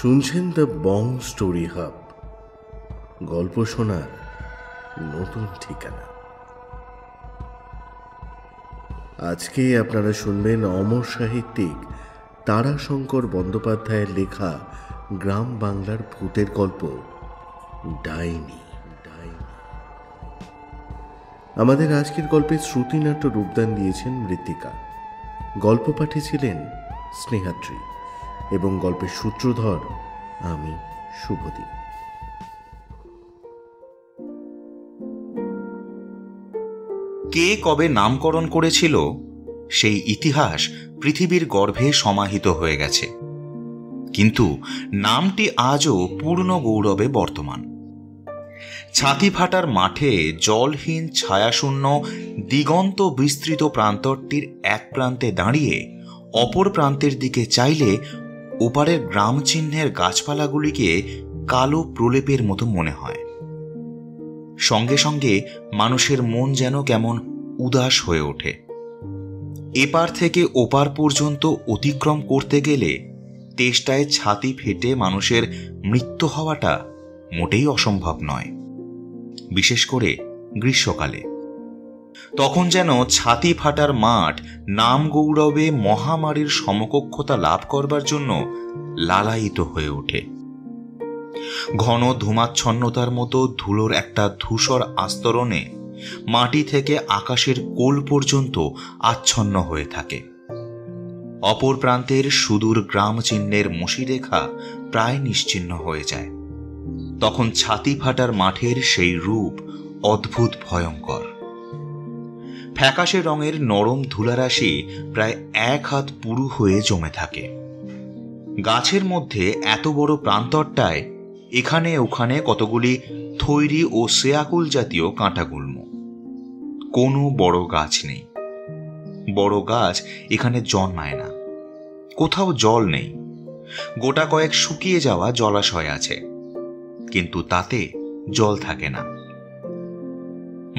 শুনছেন the Bong story hub, গল্প শোনার নতুন ঠিকানা। আজকে আপনারা শুনবেন অমর সাহিত্যিক তারাশঙ্কর বন্দ্যোপাধ্যায়ের লেখা গ্রাম বাংলার ভূতের গল্প ডাইনি। আমাদের আজকের গল্পে শ্রুতিনাট্য রূপদান দিয়েছেন মৃত্তিকা, গল্প পাঠে ছিলেন স্নেহাদ্রি এবং গল্পের সূত্রধর আমি শুভদীপ। কে কবে নামকরণ করেছিল সেই ইতিহাস পৃথিবীর গর্ভে সমাহিত হয়ে গেছে, কিন্তু নামটি আজও পূর্ণ গৌরবে বর্তমান। ছাতি ফাটার মাঠে জলহীন ছায়াশূন্য দিগন্ত বিস্তৃত প্রান্তরটির এক প্রান্তে দাঁড়িয়ে অপর প্রান্তের দিকে চাইলে ওপারের গ্রাম চিহ্নের গাছপালাগুলিকে কালো প্রলেপের মতো মনে হয়। সঙ্গে সঙ্গে মানুষের মন যেন কেমন উদাস হয়ে ওঠে। এপার থেকে ওপার পর্যন্ত অতিক্রম করতে গেলে তেষ্টায় ছাতি ফেটে মানুষের মৃত্যু হওয়াটা মোটেই অসম্ভব নয়, বিশেষ করে গ্রীষ্মকালে। তখন যেন ছাতি ফাটার মাঠ নাম গৌরবে মহামারীর সমকক্ষতা লাভ করবার জন্য লালায়িত হয়ে ওঠে। ঘন ধূমাচ্ছন্নতার মতো ধুলোর একটা ধূসর আস্তরণে মাটি থেকে আকাশের কোল পর্যন্ত আচ্ছন্ন হয়ে থাকে। অপর প্রান্তের সুদূর গ্রাম চিহ্নের মসিরেখা প্রায় নিশ্চিহ্ন হয়ে যায়। তখন ছাতি ফাটার মাঠের সেই রূপ অদ্ভুত ভয়ঙ্কর। ফ্যাকাশে রঙের নরম ধুলারাশি প্রায় 1 হাত পুরু হয়ে জমে থাকে। গাছের মধ্যে এত বড় প্রান্তরটায় এখানে ওখানে কতগুলি থৈরি ও শেয়াকুল জাতীয় কাঁটাগুল্ম। কোনো বড় গাছ নেই। বড় গাছ এখানে জন্মায় না। কোথাও জল নেই। গোটা কয়েক শুকিয়ে যাওয়া জলাশয় আছে, কিন্তু তাতে জল থাকে না।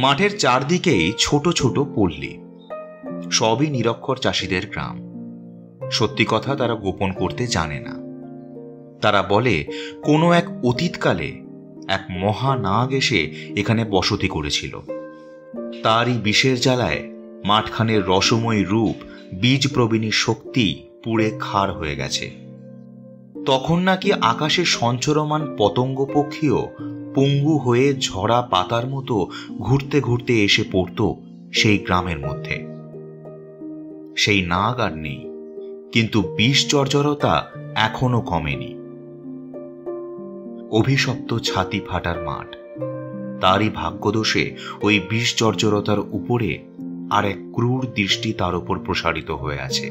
মাঠের চারদিকেই ছোট ছোট পল্লী, সবই নিরক্ষর চাষিদের গ্রাম। সত্যি কথা তারা গোপন করতে জানে না। তারা বলে কোনো এক অতীতকালে এক মহানাগ এসে এখানে বসতি করেছিল। তারই বিষের জ্বালায় মাঠখানের রসময়ী রূপ, বীজ প্রবীণী শক্তি পুড়ে খার হয়ে গেছে। তখন নাকি আকাশে সঞ্চরমান পতঙ্গ পক্ষীও পঙ্গু হয়ে ঝরা পাতার মতো ঘুরতে ঘুরতে এসে পড়ত সেই গ্রামের মধ্যে। সেই নাগ আর নেই, কিন্তু বিষ জর্জরতা এখনো কমেনি। অভিশপ্ত ছাতি ফাটার মাঠ, তারই ভাগ্যদোষে ওই বিষ জর্জরতার উপরে আর এক ক্রূর দৃষ্টি তার উপর প্রসারিত হয়ে আছে।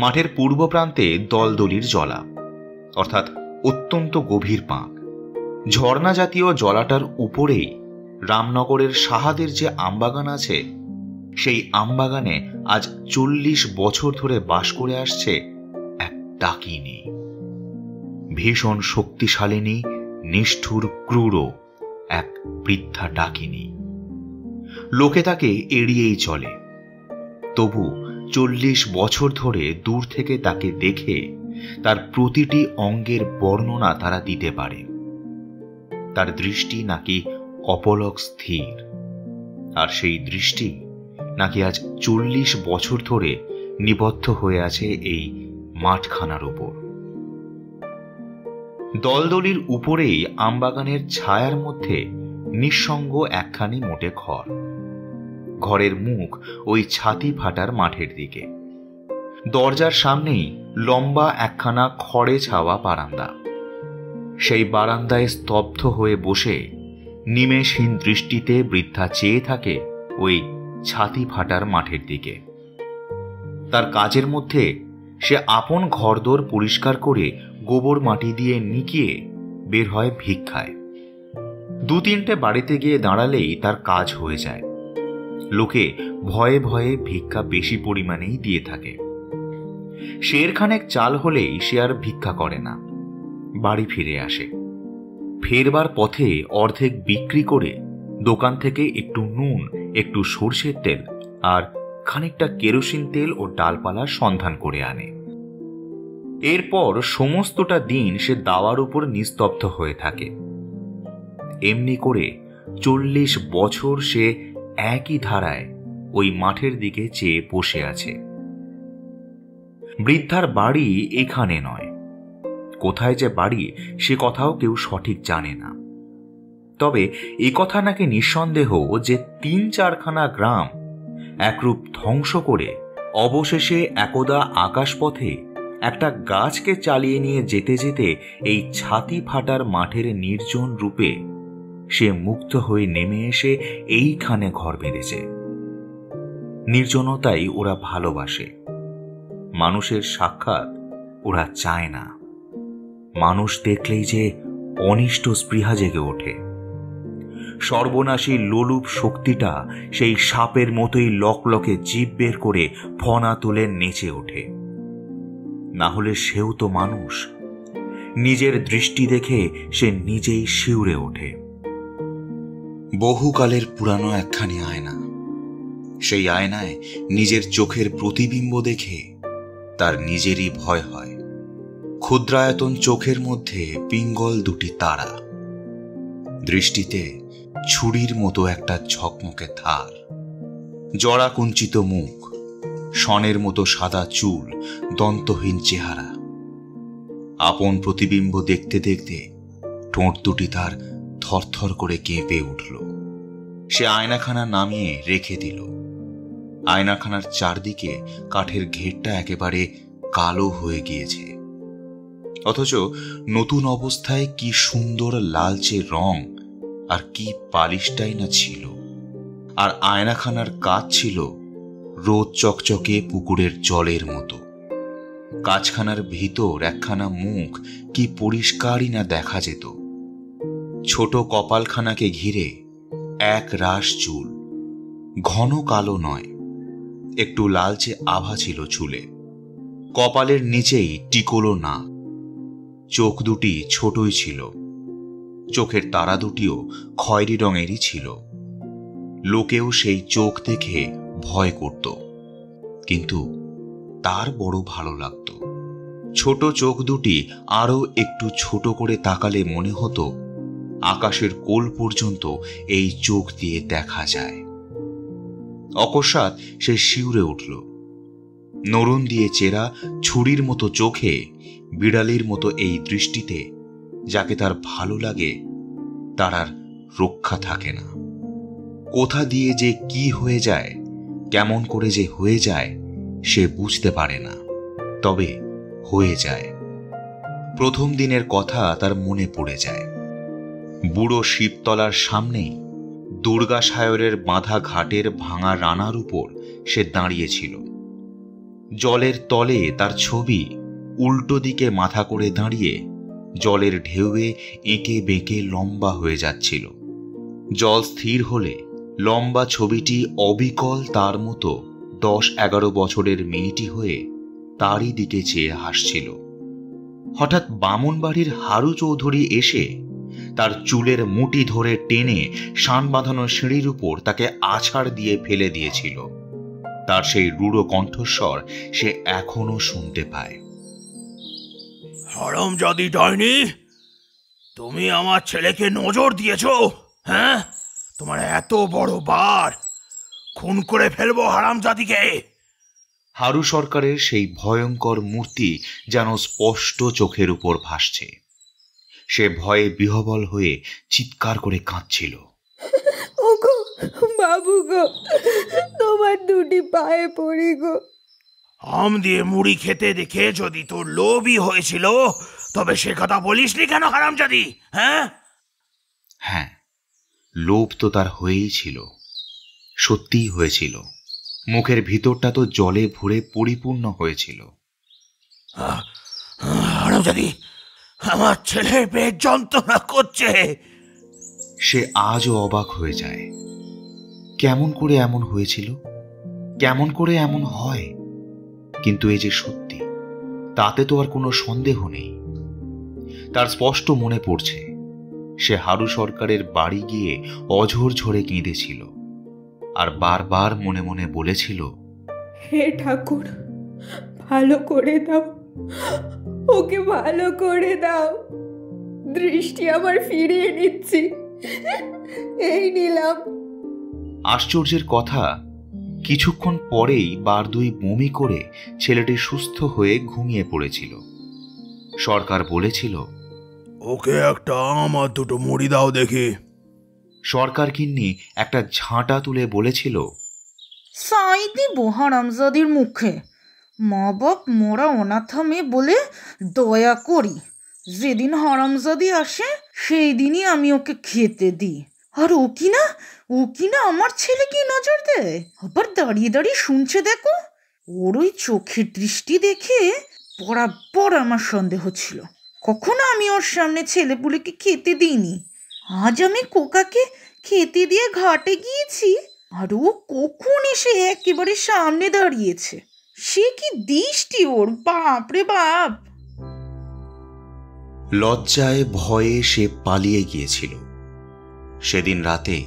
মাঠের পূর্ব প্রান্তে দলদলির জলা, অর্থাৎ অত্যন্ত গভীর পাঁক। ঝর্ণা জাতীয় জলাটার উপরেই রামনগরের সাহাদের যে আমবাগান আছে, সেই আমবাগানে আজ 40 বছর ধরে বাস করে আসছে এক ডাকিনী। ভীষণ শক্তিশালিনী, নিষ্ঠুর ক্রূর এক বৃদ্ধা ডাকিনী। লোকে তাকে এড়িয়েই চলে, তবু 40 বছর ধরে দূর থেকে তাকে দেখে তার প্রতিটি অঙ্গের বর্ণনা তারা দিতে পারে। তার দৃষ্টি নাকি অপলক স্থির, আর সেই দৃষ্টি নাকি আজ 40 বছর ধরে নিবদ্ধ হয়ে আছে এই মাঠখানার উপর। দলদলির উপরেই আমবাগানের ছায়ার মধ্যে নিঃসঙ্গ একখানি মোটে ঘর। ঘরের মুখ ওই ছাতি ফাটার মাঠের দিকে। দরজার সামনেই লম্বা একখানা খড়ে ছাওয়া বারান্দা। সেই বারান্দায় স্তব্ধ হয়ে বসে নিমেষহীন দৃষ্টিতে বৃদ্ধা চেয়ে থাকে ওই ছাতি ফাটার মাঠের দিকে। তার কাজের মধ্যে সে আপন ঘরদোর পরিষ্কার করে গোবর মাটি দিয়ে নিকিয়ে বের হয় ভিক্ষায়। 2-3টে বাড়িতে গিয়ে দাঁড়ালেই তার কাজ হয়ে যায়। লোকে ভয়ে ভয়ে ভিক্ষা বেশি পরিমাণেই দিয়ে থাকে। শেরখানেক চাল হলেই সে আর ভিক্ষা করে না, বাড়ি ফিরে আসে। ফেরবার পথে অর্ধেক বিক্রি করে দোকান থেকে একটু নুন, একটু সরষের তেল আর খানিকটা কেরোসিন তেল ও ডালপালার সন্ধান করে আনে। এরপর সমস্তটা দিন সে দাওয়ার উপর নিস্তব্ধ হয়ে থাকে। এমনি করে 40 বছর সে একই ধারায় ওই মাঠের দিকে চেয়ে বসে আছে। বৃদ্ধার বাড়ি এখানে নয়, কোথায় যে বাড়ি সে কথাও কেউ সঠিক জানে না। তবে এ কথা নাকি নিঃসন্দেহ যে 3-4খানা গ্রাম একরূপ ধ্বংস করে অবশেষে একদা আকাশপথে একটা গাছকে চালিয়ে নিয়ে যেতে যেতে এই ছাতি ফাটার মাঠের নির্জন রূপে সে মুক্ত হয়ে নেমে এসে এইখানে ঘর বেঁধেছে। নির্জনতাই ওরা ভালোবাসে, মানুষের সাক্ষাৎ ওরা চায় না। মানুষ দেখলেই যে অনিষ্ট স্পৃহা জেগে ওঠে। সর্বনাশী লোলুপ শক্তিটা সেই সাপের মতোই লকলকে জিভ বের করে ফনা তুলে নেচে ওঠে। না হলে সেও তো মানুষ। নিজের দৃষ্টি দেখে সে নিজেই শিউরে ওঠে। বহুকালের পুরানো একখানি আয়না, সেই আয়নায় নিজের চোখের প্রতিবিম্ব দেখে তার নিজেরই ভয় হয়। ক্ষুদ্রায়তন চোখের মধ্যে পিঙ্গল দুটি তারা, দৃষ্টিতে ছুরির মতো একটা ঝকমকে ধার, জড়া কুঞ্চিত মুখ, শনের মতো সাদা চুল, দন্তহীন চেহারা। আপন প্রতিবিম্ব দেখতে দেখতে ঠোঁট দুটি তার থরথর করে কেঁপে উঠল। সে আয়নাখানা নামিয়ে রেখে দিল। আয়নাখানার চারদিকে কাঠের ঘেরটা একেবারে কালো হয়ে গিয়েছে, অথচ নতুন অবস্থায় কি সুন্দর লালচে রং আর কি পালিশটাই না ছিল। আর আয়নাখানার কাচ ছিল রোদ চকচকে পুকুরের জলের মতো। কাচখানার ভিতর একখানা মুখ কি পরিষ্কারই না দেখা যেত। ছোট কপালখানাকে ঘিরে এক রাশ চুল, ঘন কালো নয়, একটু লালচে আভা ছিল চুলে। কপালের নিচেই টিকলো না। চোখ দুটি ছোটই ছিল, চোখের তারা দুটিও খয়েরি রঙেরই ছিল। লোকেও সেই চোখ দেখে ভয় করত, কিন্তু তার বড় ভালো লাগতো। ছোট চোখ দুটি আরো একটু ছোট করে তাকালে মনে হতো আকাশের কোল পর্যন্ত এই চোখ দিয়ে দেখা যায়। অকস্মাৎ সে শিউরে উঠল। নরুন দিয়ে চেরা ছুরির মতো চোখে, বিড়ালির মতো এই দৃষ্টিতে যাকে তার ভালো লাগে তার আর রক্ষা থাকে না। কোথা দিয়ে যে কি হয়ে যায়, কেমন করে যে হয়ে যায় সে বুঝতে পারে না, তবে হয়ে যায়। প্রথম দিনের কথা তার মনে পড়ে যায়। বুড়ো শিবতলার সামনেই দুর্গাসায়রের বাঁধা ঘাটের ভাঙা রানার উপর সে দাঁড়িয়েছিল। জলের তলে তার ছবি উল্টো দিকে মাথা করে দাঁড়িয়ে জলের ঢেউয়ে এঁকে বেঁকে লম্বা হয়ে যাচ্ছিল। জল স্থির হলে লম্বা ছবিটি অবিকল তার মতো 10-11 বছরের মেয়েটি হয়ে তারই দিকে চেয়ে হাসছিল। হঠাৎ বামুনবাড়ির হারু চৌধুরী এসে তার চুলের মুঠি ধরে টেনে শান বাঁধানো সিঁড়ির উপর তাকে আছাড় দিয়ে ফেলে দিয়েছিল। তার সেই রূঢ় কণ্ঠস্বর সে এখনো শুনতে পায়। হারামজাদি ডাইনি, তুমি আমার ছেলেকে নজর দিয়েছো? হ্যাঁ, তোমার এত বড় বার, খুন করে ফেলবো হারামজাদিকে। হারু সরকারের সেই ভয়ঙ্কর মূর্তি যেন স্পষ্ট চোখের উপর ভাসছে। সে ভয়ে বিহবল হয়ে চিৎকার করে কাঁদছিল। ওগো বাবু গো, তোমার দুটি পায়ে পড়ি গো। আম দিয়ে মুড়ি খেতে দেখে যদি তোর লোভই হয়েছিল, তবে সে কথা বলিসনি কেন হারামজাদি? হ্যাঁ হ্যাঁ, লোভ তো তার হয়েই ছিল, সত্যিই হয়েছিল। মুখের ভিতরটা তো জলে ভরে পরিপূর্ণ হয়েছিল। হারামজাদি, আমার ছেলের পেট যন্ত্রণা করছে। সে আজও অবাক হয়ে যায়। কেমন করে এমন হয়েছিল, কেমন করে এমন হয়? কিন্তু এই যে সত্যি, তাতে তো আর কোনো সন্দেহ নেই। তার স্পষ্ট মনে পড়ছে সে হারু সরকারের বাড়ি গিয়ে অঝোর ঝরে কেঁদেছিল, আর বারবার মনে মনে বলেছিল, হে ঠাকুর, ভালো করে দাও, ওকে ভালো করে দাও, দৃষ্টি আবার ফিরিয়ে নিচ্ছি, এই নিলাম। আশ্চর্যের কথা, কিছুক্ষণ পরেই বারদুই বমি করে ছেলেটি সুস্থ হয়ে ঘুমিয়ে পড়েছিল। সরকার বলেছিল, ওকে একটা আম আর দুটো মুড়ি দাও দেখি। সরকার গিন্নি একটা ঝাঁটা তুলে বলেছিল, সাই দিব হারামজাদির মুখে, মা বাপ মোরা অনাথ মেয়ে বলে দয়া করি। যেদিন হারামজাদি আসে সেই দিনই আমি ওকে খেতে দিই। আর ও কিনা আমার ছেলেকে নজর দেয়, আবার দাঁড়িয়ে দাঁড়িয়ে শুনছে। দেখো, ওর ওই চোখের দৃষ্টি দেখে বরাবর আমার সন্দেহ ছিল। কখনো আমি ওর সামনে ছেলেপুলেকে খেতে দিইনি। আজ আমি কোকাকে খেতে দিয়ে ঘাটে গিয়েছি, আর ও কখন এসে একেবারে সামনে দাঁড়িয়েছে। সে কি দৃষ্টি ওর, বাপ রে বাপ! লজ্জায় ভয়ে সে পালিয়ে গিয়েছিল। সেদিন রাতে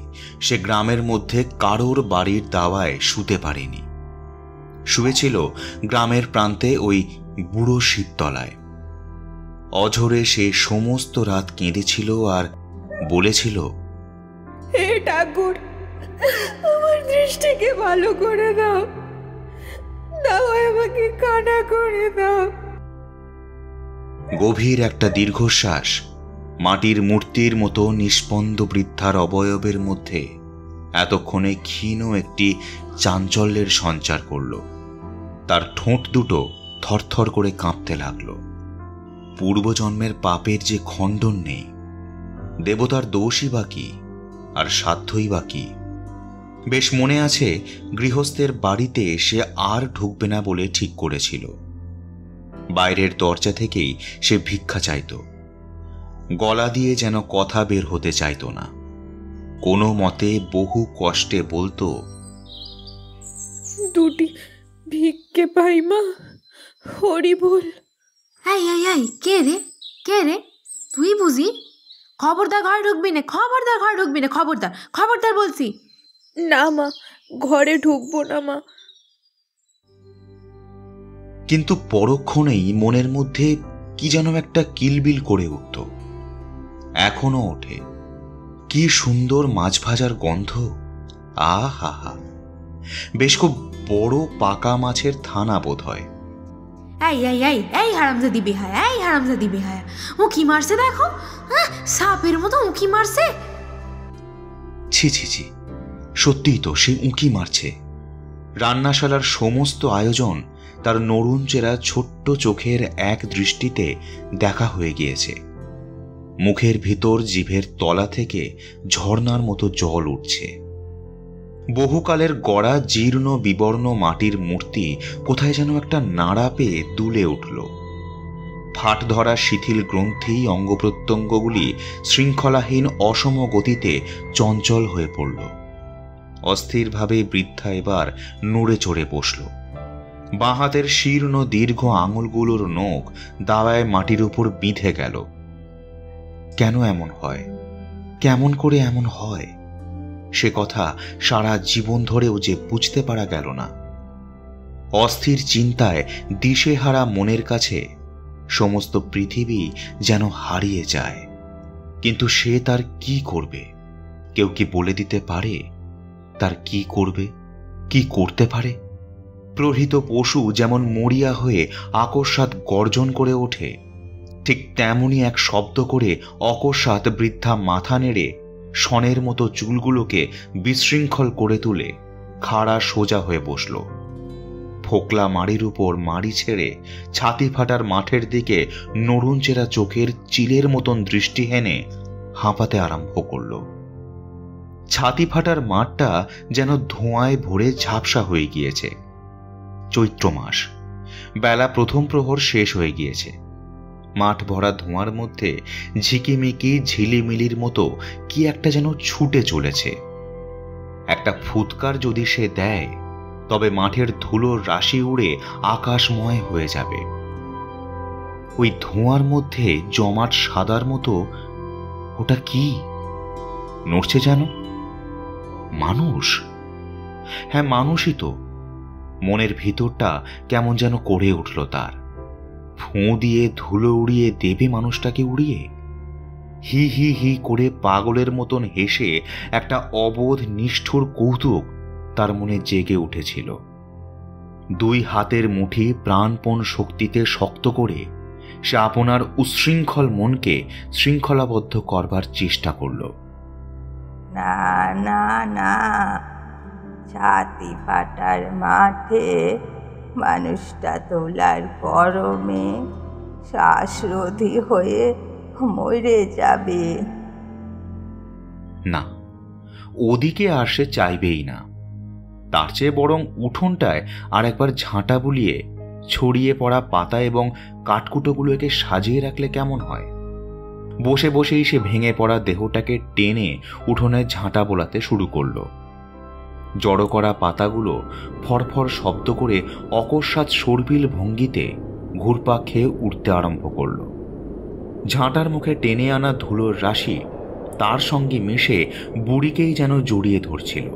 সে গ্রামের মধ্যে কারোর বাড়ির দাওয়ায় শুতে পারেনি। শুয়েছিল গ্রামের প্রান্তে ওই বুড়ো শিবতলায়। অঝরে সে সমস্ত রাত কেঁদেছিল আর বলেছিল, হে ঠাকুর, আমার দৃষ্টিকে ভালো করে দাও, দাও আমাকে কানা করে দাও। গভীর একটা দীর্ঘশ্বাস মাটির মূর্তির মতো নিস্পন্দ বৃদ্ধার অবয়বের মধ্যে এতক্ষণে ক্ষীণ একটি চাঞ্চল্যের সঞ্চার করল। তার ঠোঁট দুটো থরথর করে কাঁপতে লাগল। পূর্বজন্মের পাপের যে খণ্ডন নেই, দেবতার দোষই বা কি, আর সাধ্যই বা কি। বেশ মনে আছে, গৃহস্থের বাড়িতে সে আর ঢুকবে না বলে ঠিক করেছিল। বাইরের দরজা থেকেই সে ভিক্ষা চাইত। গলা দিয়ে যেন কথা বের হতে চাইত না। কোনো মতে বহু কষ্টে বলতো, দুটি ভিক্ষে পাই মা, হরি বল। এই এই এই, কে রে? তুই বুঝি? খবরদার ঘরে ঢুকবি না, খবরদার বলছি। না মা, ঘরে ঢুকবো না মা। কিন্তু পরক্ষণেই মনের মধ্যে কি যেন একটা কিলবিল করে উঠত। এখনো ওঠে। কি সুন্দর মাছ ভাজার গন্ধ! আহা হা, বেশ খুব বড় পাকা মাছের থানা বোধ হয়। এই হারামজাদি বেহায়া, উঁকি মারছে দেখো, সাপের মতো উঁকি মারছে। ছি ছি ছি, সত্যিই তো সে উঁকি মারছে। রান্নাশালার সমস্ত আয়োজন তার নরুঞ্চেরা ছোট্ট চোখের এক দৃষ্টিতে দেখা হয়ে গিয়েছে। মুখের ভিতর জিভের তলা থেকে ঝর্ণার মতো জল উঠছে। বহুকালের গড়া জীর্ণ বিবর্ণ মাটির মূর্তি কোথায় যেন একটা নাড়া পেয়ে দুলে উঠল। ফাট ধরা শিথিল গ্রন্থি অঙ্গপ্রত্যঙ্গগুলি শৃঙ্খলাহীন অসম গতিতে চঞ্চল হয়ে পড়ল। অস্থিরভাবে বৃদ্ধা এবার নড়ে চড়ে বসল। বাঁ হাতের শীর্ণ দীর্ঘ আঙুলগুলোর নখ দাওয়ায় মাটির উপর বিঁধে গেল। কেন এমন হয়? কেমন করে এমন হয়? সে কথা সারা জীবন ধরেও যে বুঝতে পারা গেল না। অস্থির চিন্তায় দিশেহারা মনের কাছে সমস্ত পৃথিবী যেন হারিয়ে যায়। কিন্তু সে তার কি করবে? কেউ কি বলে দিতে পারে তার কি করবে, কি করতে পারে? প্রহৃত পশু যেমন মরিয়া হয়ে আকস্মাৎ গর্জন করে ওঠে, ঠিক তেমনি এক শব্দ করে অকস্মাৎ বৃদ্ধা মাথা নেড়ে শনের মতো চুলগুলোকে বিশৃঙ্খল করে তুলে খাড়া সোজা হয়ে বসল। ফোকলা মাড়ির উপর মাড়ি ছেড়ে ছাতি ফাটার মাঠের দিকে নরুঞ্চেরা চোখের চিলের মতন দৃষ্টি হেনে হাঁপাতে আরম্ভ করল। ছাতি ফাটার মাঠটা যেন ধোঁয়ায় ভরে ঝাপসা হয়ে গিয়েছে। চৈত্র মাস, বেলা প্রথম প্রহর শেষ হয়ে গিয়েছে। মাঠ ভরা ধোঁয়ার মধ্যে ঝিকিমিকি ঝিলিমিলির মতো কি একটা যেন ছুটে চলেছে। একটা ফুৎকার যদি সে দেয়, তবে মাঠের ধুলোর রাশি উড়ে আকাশময় হয়ে যাবে। ওই ধোঁয়ার মধ্যে জমাট সাদার মতো ওটা কি নড়ছে যেন? মানুষ? হ্যাঁ, মানুষই তো। মনের ভিতরটা কেমন যেন করে উঠল তার। ঠোঁ দিয়ে ধুলো উড়িয়ে দেবে মানুষটাকে উড়িয়ে? হি হি হি করে পাগলের মতন হেসে একটা অবোধ নিষ্ঠুর কৌতুক তার মনে জেগে উঠেছিল। দুই হাতের মুঠি প্রাণপণ শক্তিতে শক্ত করে সে আপনার উচ্ছৃঙ্খল মনকে শৃঙ্খলাবদ্ধ করবার চেষ্টা করল। না না না, ছাতি ফাটার মাঠে মানুষটা তোলার গরমে শ্বাসরোধী হয়ে মরে যাবে। না, ওদিকে আর সে চাইবেই না। তার চেয়ে বরং উঠোনটায় আর একবার ঝাঁটা বুলিয়ে ছড়িয়ে পড়া পাতা এবং কাঠকুটোগুলোকে সাজিয়ে রাখলে কেমন হয়? বসে বসেই সে ভেঙে পড়া দেহটাকে টেনে উঠোনে ঝাঁটা বোলাতে শুরু করল। জড়ো করা পাতাগুলো ফরফর শব্দ করে অকস্মাৎ সর্পিল ভঙ্গিতে ঘুরপা খেয়ে উঠতে আরম্ভ করল। ঝাঁটার মুখে টেনে আনা ধুলোর রাশি তার সঙ্গে মিশে বুড়িকেই যেন জড়িয়ে ধরছিল।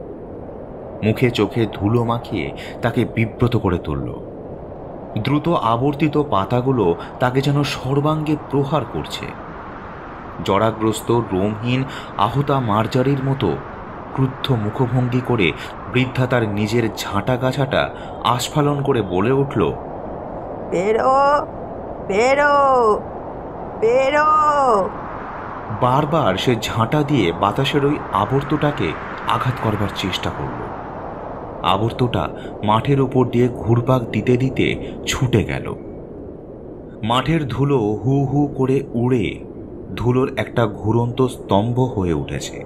মুখে চোখে ধুলো মাখিয়ে তাকে বিব্রত করে তুলল। দ্রুত আবর্তিত পাতাগুলো তাকে যেন সর্বাঙ্গে প্রহার করছে। জরাগ্রস্ত রোমহীন আহতা মার্জারির মতো ক্রুদ্ধ মুখভঙ্গি করে বৃদ্ধা তার নিজের ঝাঁটা গাছাটা আস্ফালন করে বলে উঠল, বেরো বেরো বেরো। বারবার সে ঝাঁটা দিয়ে বাতাসের ওই আবর্তটাকে আঘাত করবার চেষ্টা করল। আবর্তটা মাঠের উপর দিয়ে ঘুরপাক দিতে দিতে ছুটে গেল। মাঠের ধুলো হু হু করে উড়ে ধুলোর একটা ঘুরন্ত স্তম্ভ হয়ে উঠেছে।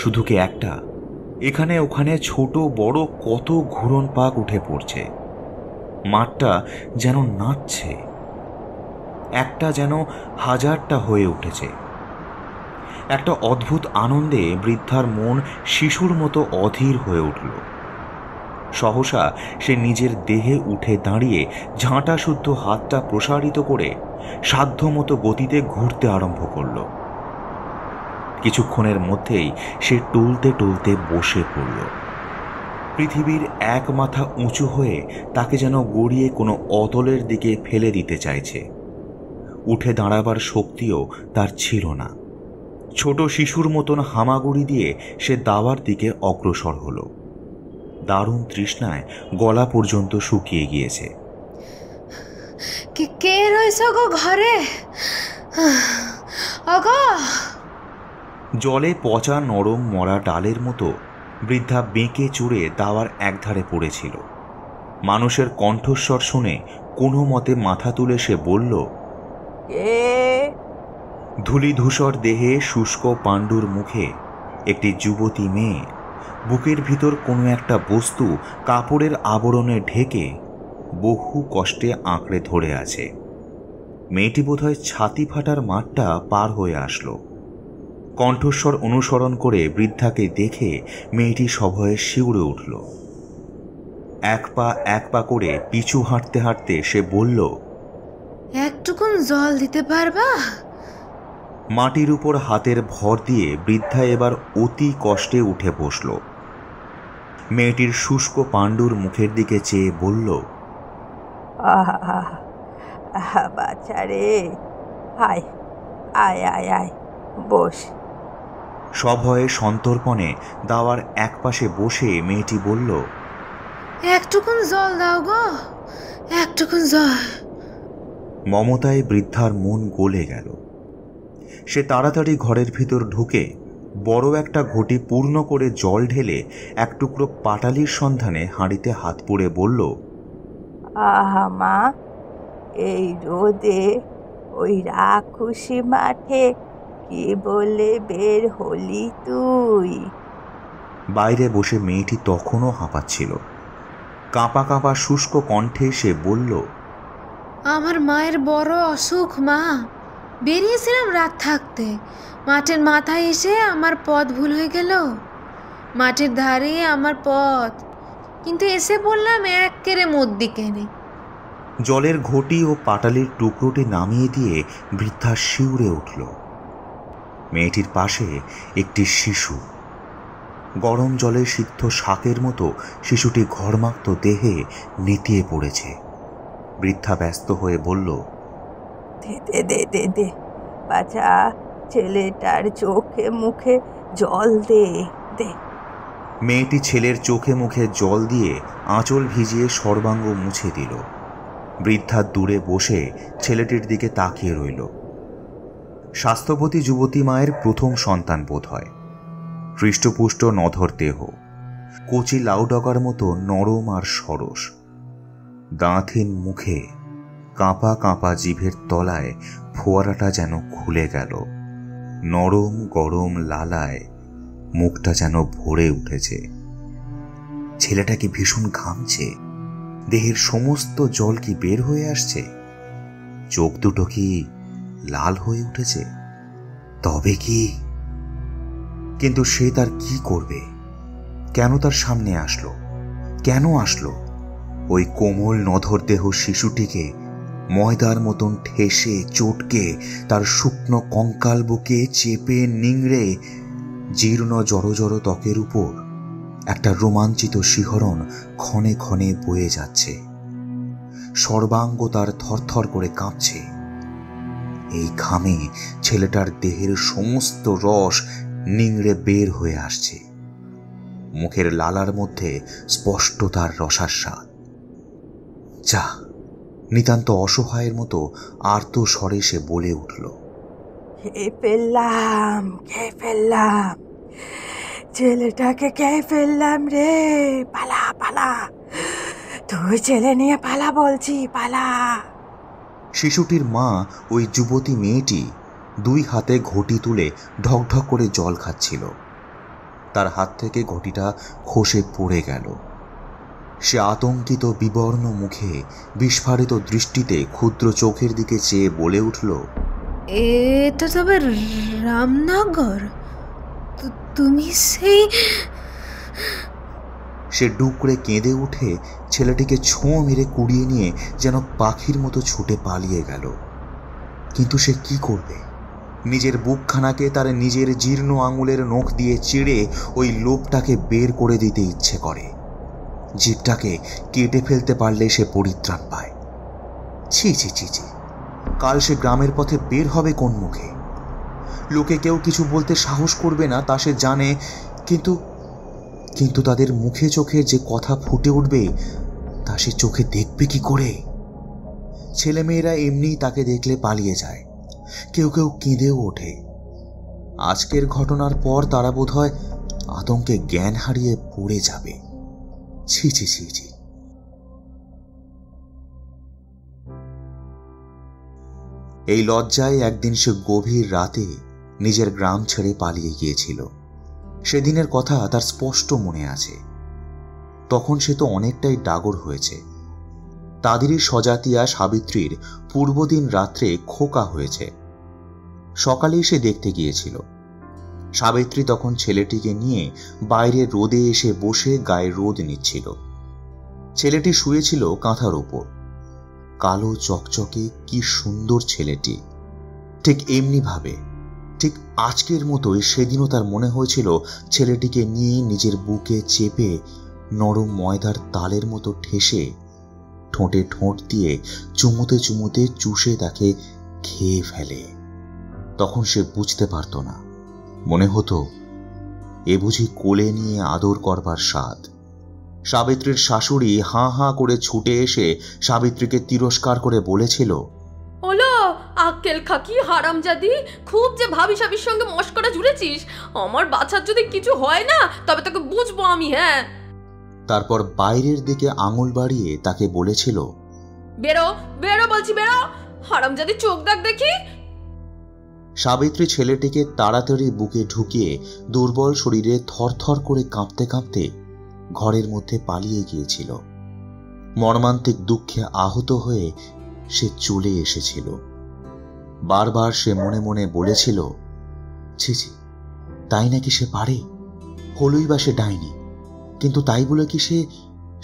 শুধু কি একটা, এখানে ওখানে ছোট বড় কত ঘুরন পাক উঠে পড়ছে। মাঠটা যেন নাচছে, একটা যেন হাজারটা হয়ে উঠেছে। একটা অদ্ভুত আনন্দে বৃদ্ধার মন শিশুর মতো অধীর হয়ে উঠল। সহসা সে নিজের দেহে উঠে দাঁড়িয়ে ঝাঁটা শুদ্ধ হাতটা প্রসারিত করে সাধ্যমতো গতিতে ঘুরতে আরম্ভ করল। কিছুক্ষণের মধ্যেই সে টুলতে টুলতে বসে পড়ল। পৃথিবীর এক মাথা উঁচু হয়ে তাকে যেন গড়িয়ে কোনো অতলের দিকে ফেলে দিতে চাইছে। উঠে দাঁড়াবার শক্তিও তার ছিল না। ছোট শিশুর মতন হামাগুড়ি দিয়ে সে দাওয়ার দিকে অগ্রসর হল। দারুণ তৃষ্ণায় গলা পর্যন্ত শুকিয়ে গিয়েছে। কে রয়েছে গো ঘরে? জলে পচা নরম মরা ডালের মতো বৃদ্ধা বেঁকে চুড়ে দাওয়ার একধারে পড়েছিল। মানুষের কণ্ঠস্বর শুনে কোনো মতে মাথা তুলে সে বলল, কে? ধূলিধূসর দেহে শুষ্ক পাণ্ডুর মুখে একটি যুবতী মেয়ে বুকের ভিতর কোনো একটা বস্তু কাপড়ের আবরণে ঢেকে বহু কষ্টে আঁকড়ে ধরে আছে। মেয়েটি বোধহয় ছাতি ফাটার মাঠটা পার হয়ে আসলো। কণ্ঠস্বর অনুসরণ করে বৃদ্ধাকে দেখে মেয়েটি সভয়ে শিউরে উঠল। এক পা করে পিছু হাঁটতে হাঁটতে সে বলল, একটুকুন জল দিতে পারবা? মাটির উপর হাতের ভর দিয়ে বৃদ্ধা এবার অতি কষ্টে উঠে বসল। মেয়েটির শুষ্ক পাণ্ডুর মুখের দিকে চেয়ে বলল, বাচ্চা রে, আয় আয় আয় আয়, বস। সভয়ে সন্তর্পণে দাওয়ার এক পাশে বসে মেয়েটি বলল, একটুকুন জল দাও গো, একটুকুন জল। মমতায় বৃদ্ধার মন গলে গেল। সে তাড়াতাড়ি ঘরের ভিতর ঢুকে বড় একটা ঘটি পূর্ণ করে জল ঢেলে এক টুকরো পাটালির সন্ধানে হাঁড়িতে হাত পুড়ে বলল, আহা মা, এই রোদে ওই রাক্ষসী মাঠে কি বলে বের হলি তুই? বাইরে বসে মেয়েটি তখনও হাঁপাচ্ছিল। কাঁপা কাঁপা শুষ্ক কণ্ঠে সে বলল, আমার মায়ের বড় অসুখ মা, বেরিয়েছিলাম রাত থাকতে, মাঠের মাথায় এসে আমার পথ ভুল হয়ে গেল। মাঠের ধারে আমার পথ, কিন্তু এসে বললাম এক্কেরে মদ্দিকেনে। জলের ঘটি ও পাটালির টুকরোটি নামিয়ে দিয়ে বৃদ্ধা শিউরে উঠল। মেয়েটির পাশে একটি শিশু। গরম জলে সিদ্ধ শাকের মতো শিশুটি ঘর্মাক্ত দেহে নেতিয়ে পড়েছে। বৃদ্ধা ব্যস্ত হয়ে বলল, দে দে দে দে দে বাছা, ছেলেটার চোখে মুখে জল দে দে। মেয়েটি ছেলের চোখে মুখে জল দিয়ে আঁচল ভিজিয়ে সর্বাঙ্গ মুছে দিল। বৃদ্ধা দূরে বসে ছেলেটির দিকে তাকিয়ে রইল। স্বাস্থ্যবতী যুবতী মায়ের প্রথম সন্তান বোধ হয়। হৃষ্টপুষ্ট নধর দেহ, কচি লাউ ডগার মতো নরম আর সরস। দাঁতহীন মুখে কাঁপা কাঁপা জিভের তলায় ফোয়ারাটা যেন খুলে গেল। নরম গরম লালায় মুখটা যেন ভরে উঠেছে। ছেলেটা কি ভীষণ ঘামছে? দেহের সমস্ত জল কি বের হয়ে আসছে? চোখ দুটো কি লাল হয়ে উঠেছে? তবে কি? কিন্তু সে তার কি করবে? কেন তার সামনে আসলো? কেন আসলো? ওই কোমল নধর দেহ শিশুটিকে ময়দার মতন ঠেসে চটকে তার শুকনো কঙ্কাল বুকে চেপে নিংড়ে জীর্ণ জড়ো জড়ো ত্বকের উপর একটা রোমাঞ্চিত শিহরণ ক্ষণে ক্ষণে বয়ে যাচ্ছে। সর্বাঙ্গ তার থরথর করে কাঁপছে। এই ঘামে ছেলেটার দেহের সমস্ত রস নিংড়ে বের হয়ে আসছে। মুখের লালার মধ্যে স্পষ্ট তার রসাস্বাদ। যা, নিতান্ত অসহায়ের মতো আর্ত স্বরে সে বলে উঠল, খেয়ে ফেললাম, খেয়ে ফেললাম, ছেলেটাকে খেয়ে ফেললাম রে। পালা পালা, তুই ছেলে নিয়ে পালা বলছি, পালা। শিশুটির মা, ওই যুবতী মেয়েটি, দুই হাতে ঘটি তুলে ঢকঢক করে জল খাচ্ছিল। তার হাত থেকে ঘটিটা খসে পড়ে গেল। সে আতঙ্কিত বিবর্ণ মুখে বিস্ফারিত দৃষ্টিতে ক্ষুদ্র চোখের দিকে চেয়ে বলে উঠল, এটা তবে রামনগর? তুমি সেই? সে ডুকরে কেঁদে উঠে ছেলেটিকে ছোঁ মেরে কুড়িয়ে নিয়ে যেন পাখির মতো ছুটে পালিয়ে গেল। কিন্তু সে কি করবে? নিজের বুকখানাকে তার নিজের জীর্ণ আঙুলের নখ দিয়ে চিড়ে ওই লোভটাকে বের করে দিতে ইচ্ছে করে। জীবটাকে কেটে ফেলতে পারলে সে পরিত্রাণ পায়। ছি ছি ছি ছি, কাল সে গ্রামের পথে বের হবে কোন মুখে? লোকে কেউ কিছু বলতে সাহস করবে না তা সে জানে, কিন্তু কিন্তু তাদের মুখে চোখে যে কথা ফুটে উঠবে তা সে চোখে দেখবে কি করে? ছেলেমেয়েরা এমনিই তাকে দেখলে পালিয়ে যায়, কেউ কেউ কেঁদেও ওঠে। আজকের ঘটনার পর তারা বোধহয় আতঙ্কে জ্ঞান হারিয়ে পড়ে যাবে। ছি ছি ছি ছি। এই লজ্জায় একদিন সে গভীর রাতে নিজের গ্রাম ছেড়ে পালিয়ে গিয়েছিল। সেদিনের কথা তার স্পষ্ট মনে আছে। তখন সে তো অনেকটাই ডাগর হয়েছে। তাদেরই স্বজাতিয়া সাবিত্রীর পূর্বদিন রাত্রে খোকা হয়েছে। সকালেই সে দেখতে গিয়েছিল। সাবিত্রী তখন ছেলেটিকে নিয়ে বাইরে রোদে এসে বসে গায়ে রোদ নিচ্ছিল। ছেলেটি শুয়েছিল কাঁথার উপর। কালো চকচকে কি সুন্দর ছেলেটি! ঠিক এমনি ভাবে, ঠিক আজকের মতোই সেদিনও তার মনে হয়েছিল ছেলেটিকে নিয়ে নিজের বুকে চেপে নরম ময়দার তালের মতো ঠেসে ঠোঁটে ঠোঁট দিয়ে চুমুতে চুমুতে চুষে তাকে খেয়ে ফেলে। তখন সে বুঝতে পারত না, মনে হতো এ বুঝি কোলে নিয়ে আদর করবার স্বাদ। সাবিত্রীর শাশুড়ি হাঁ হাঁ করে ছুটে এসে সাবিত্রীকে তিরস্কার করে বলেছিল, ওলো আক্কেল খাকি হারামজাদি, খুব যে ভাবি সাবির সঙ্গে মস্করা জুড়েছিস। আমার বাচ্চার যদি কিছু হয় না তবে তোকে বুঝবো আমি। হ্যাঁ। তারপর বাইরের দিকে আঙুল বাড়িয়ে তাকে বলেছিল, বেরো বেরো বলছি, বেরো হারামজাদি, চোখ দেখ দেখি। সাবিত্রী ছেলেটিকে তাড়াতাড়ি বুকে ঢুকিয়ে দুর্বল শরীরে থরথর করে কাঁপতে কাঁপতে ঘরের মধ্যে পালিয়ে গিয়েছিল। মর্মান্তিক দুঃখে আহত হয়ে সে চলে এসেছিল। বারবার সে মনে মনে বলেছিল, ছি ছি, তাই নাকি সে পারে? হলই বা সে ডাইনি, কিন্তু তাই বলে কি সে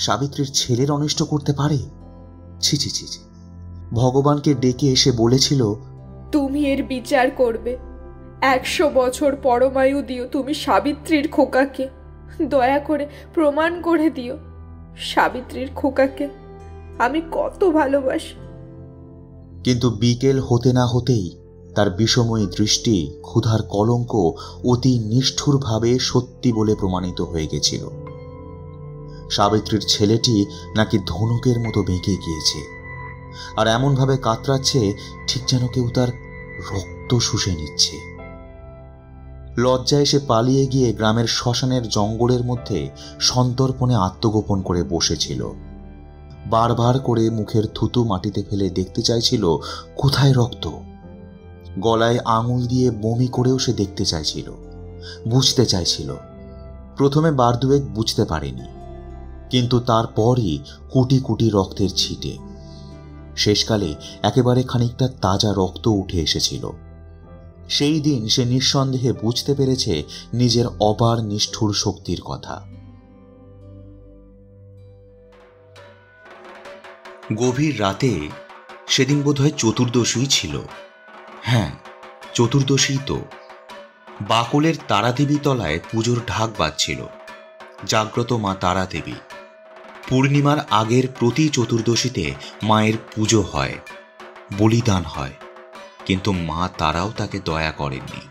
সাবিত্রীর ছেলের অনিষ্ট করতে পারে? ছি ছি ছি ছি। ভগবানকে ডেকে এসে বলেছিল, তুমি এর বিচার করবে। 100 বছর পরমায়ু দিও তুমি সাবিত্রীর খোকাকে। দয়া করে প্রমাণ করে দিও সাবিত্রীর খোকাকে আমি কত ভালোবাসি। কিন্তু বিকেল হতে না হতেই তার বিষময়ী দৃষ্টি ক্ষুধার কলঙ্ক অতি নিষ্ঠুরভাবে সত্যি বলে প্রমাণিত হয়ে গেছিল। সাবিত্রীর ছেলেটি নাকি ধনুকের মতো বেঁকে গিয়েছে, আর এমনভাবে কাতরাচ্ছে ঠিক যেন কেউ তার রক্ত শুষে নিচ্ছে। লজ্জায় সে পালিয়ে গিয়ে গ্রামের শ্মশানের জঙ্গলের মধ্যে সন্তর্পণে আত্মগোপন করে বসেছিল। বারবার করে মুখের থুতু মাটিতে ফেলে দেখতে চাইছিল কোথায় রক্ত। গলায় আঙুল দিয়ে বমি করেও সে দেখতে চাইছিল, বুঝতে চাইছিল। প্রথমে বার দুয়েক বুঝতে পারেনি, কিন্তু তারপরই কুটি কুটি রক্তের ছিটে। শেষকালে একেবারে খানিকটা তাজা রক্ত উঠে এসেছিল। সেই দিন সে নিঃসন্দেহে বুঝতে পেরেছে নিজের অপার নিষ্ঠুর শক্তির কথা। গভীর রাতে, সেদিন বোধহয় চতুর্দশী ছিল। হ্যাঁ, চতুর্দশী তো। বাকলের তারাদেবী তলায় পুজোর ঢাক বাজছিল। জাগ্রত মা তারাদেবী। পূর্ণিমার আগের প্রতি চতুর্দশীতে মায়ের পুজো হয়, বলিদান হয়, কিন্তু মা তারাও তাকে দয়া করেননি।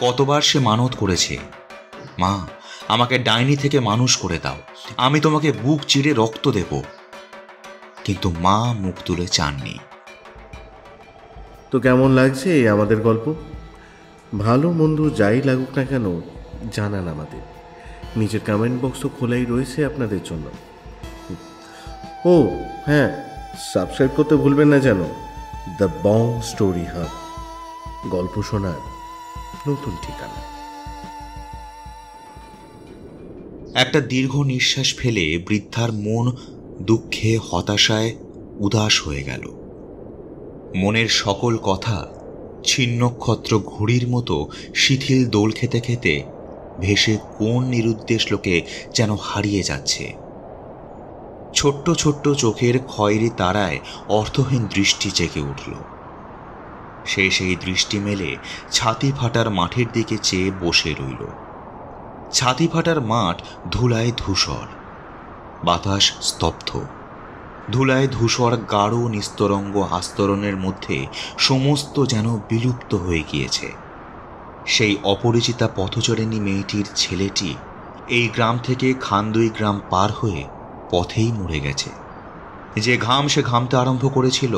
কতবার সে মানত করেছে, মা আমাকে ডাইনি থেকে মানুষ করে দাও, আমি তোমাকে বুক চিরে রক্ত দেব, কিন্তু মা মুখ তুলে চাননি। তো কেমন লাগছে আমাদের গল্প? ভালো মন্দ যাই লাগুক না কেন জানান আমাদের। নিচের কমেন্ট বক্স তো খোলাই রয়েছে আপনাদের জন্য। ও হ্যাঁ, সাবস্ক্রাইব করতে ভুলবেন না যেন। দ্য বং স্টোরি হাব, গল্প শোনার নতুন ঠিকানা। একটা দীর্ঘ নিঃশ্বাস ফেলে বৃদ্ধার মন দুঃখে হতাশায় উদাস হয়ে গেল। মনের সকল কথা ছিন্নক্ষত্র ঘুড়ির মতো শিথিল দোল খেতে খেতে ভেসে কোন নিরুদ্দেশ লোকে যেন হারিয়ে যাচ্ছে। ছোট্ট ছোট্ট চোখের খয়েরি তারায় অর্থহীন দৃষ্টি জেগে উঠল। সে সেই দৃষ্টি মেলে ছাতি ফাটার মাঠের দিকে চেয়ে বসে রইল। ছাতি ফাটার মাঠ ধুলায় ধূসর, বাতাস স্তব্ধ। ধুলায় ধূসর গাঢ় নিস্তরঙ্গ আস্তরণের মধ্যে সমস্ত যেন বিলুপ্ত হয়ে গিয়েছে। সেই অপরিচিতা পথচরেণী মেয়েটির ছেলেটি এই গ্রাম থেকে খান্দুই গ্রাম পার হয়ে পথেই মরে গেছে। যে ঘাম সে ঘামতে আরম্ভ করেছিল,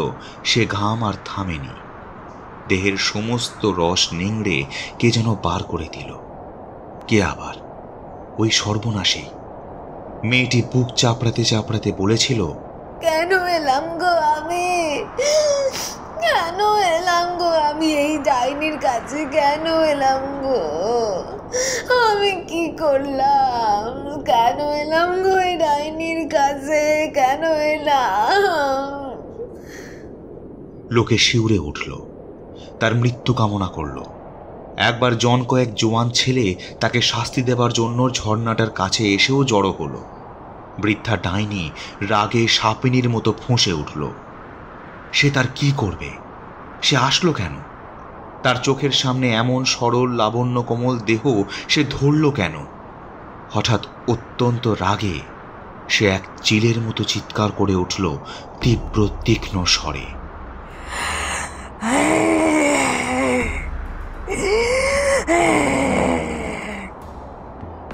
সে ঘাম আর থামেনি। দেহের সমস্ত রস নিংড়ে কে যেন বার করে দিল। কে আবার? ওই সর্বনাশী মেয়েটি বুক চাপড়াতে চাপড়াতে বলেছিল, কেন এলাম গো আমি, কেন এলাম গো আমি এই ডাইনির কাছে, কেন এলাম গো, আমি কি করলাম, কেন এলাম গো এই ডাইনির কাছে, কেন এলাম? লোকে শিউরে উঠল, তার মৃত্যু কামনা করল। একবার জন কয়েক জোয়ান ছেলে তাকে শাস্তি দেবার জন্য ঝর্ণাটার কাছে এসেও জড়ো হলো। বৃদ্ধা ডাইনি রাগে সাপিনীর মতো ফুঁসে উঠল। সে তার কি করবে? সে আসলো কেন? তার চোখের সামনে এমন সরল লাবণ্য কোমল দেহ সে ধরল কেন? হঠাৎ অত্যন্ত রাগে সে এক চিলের মতো চিৎকার করে উঠল তীব্র তীক্ষ্ণ স্বরে।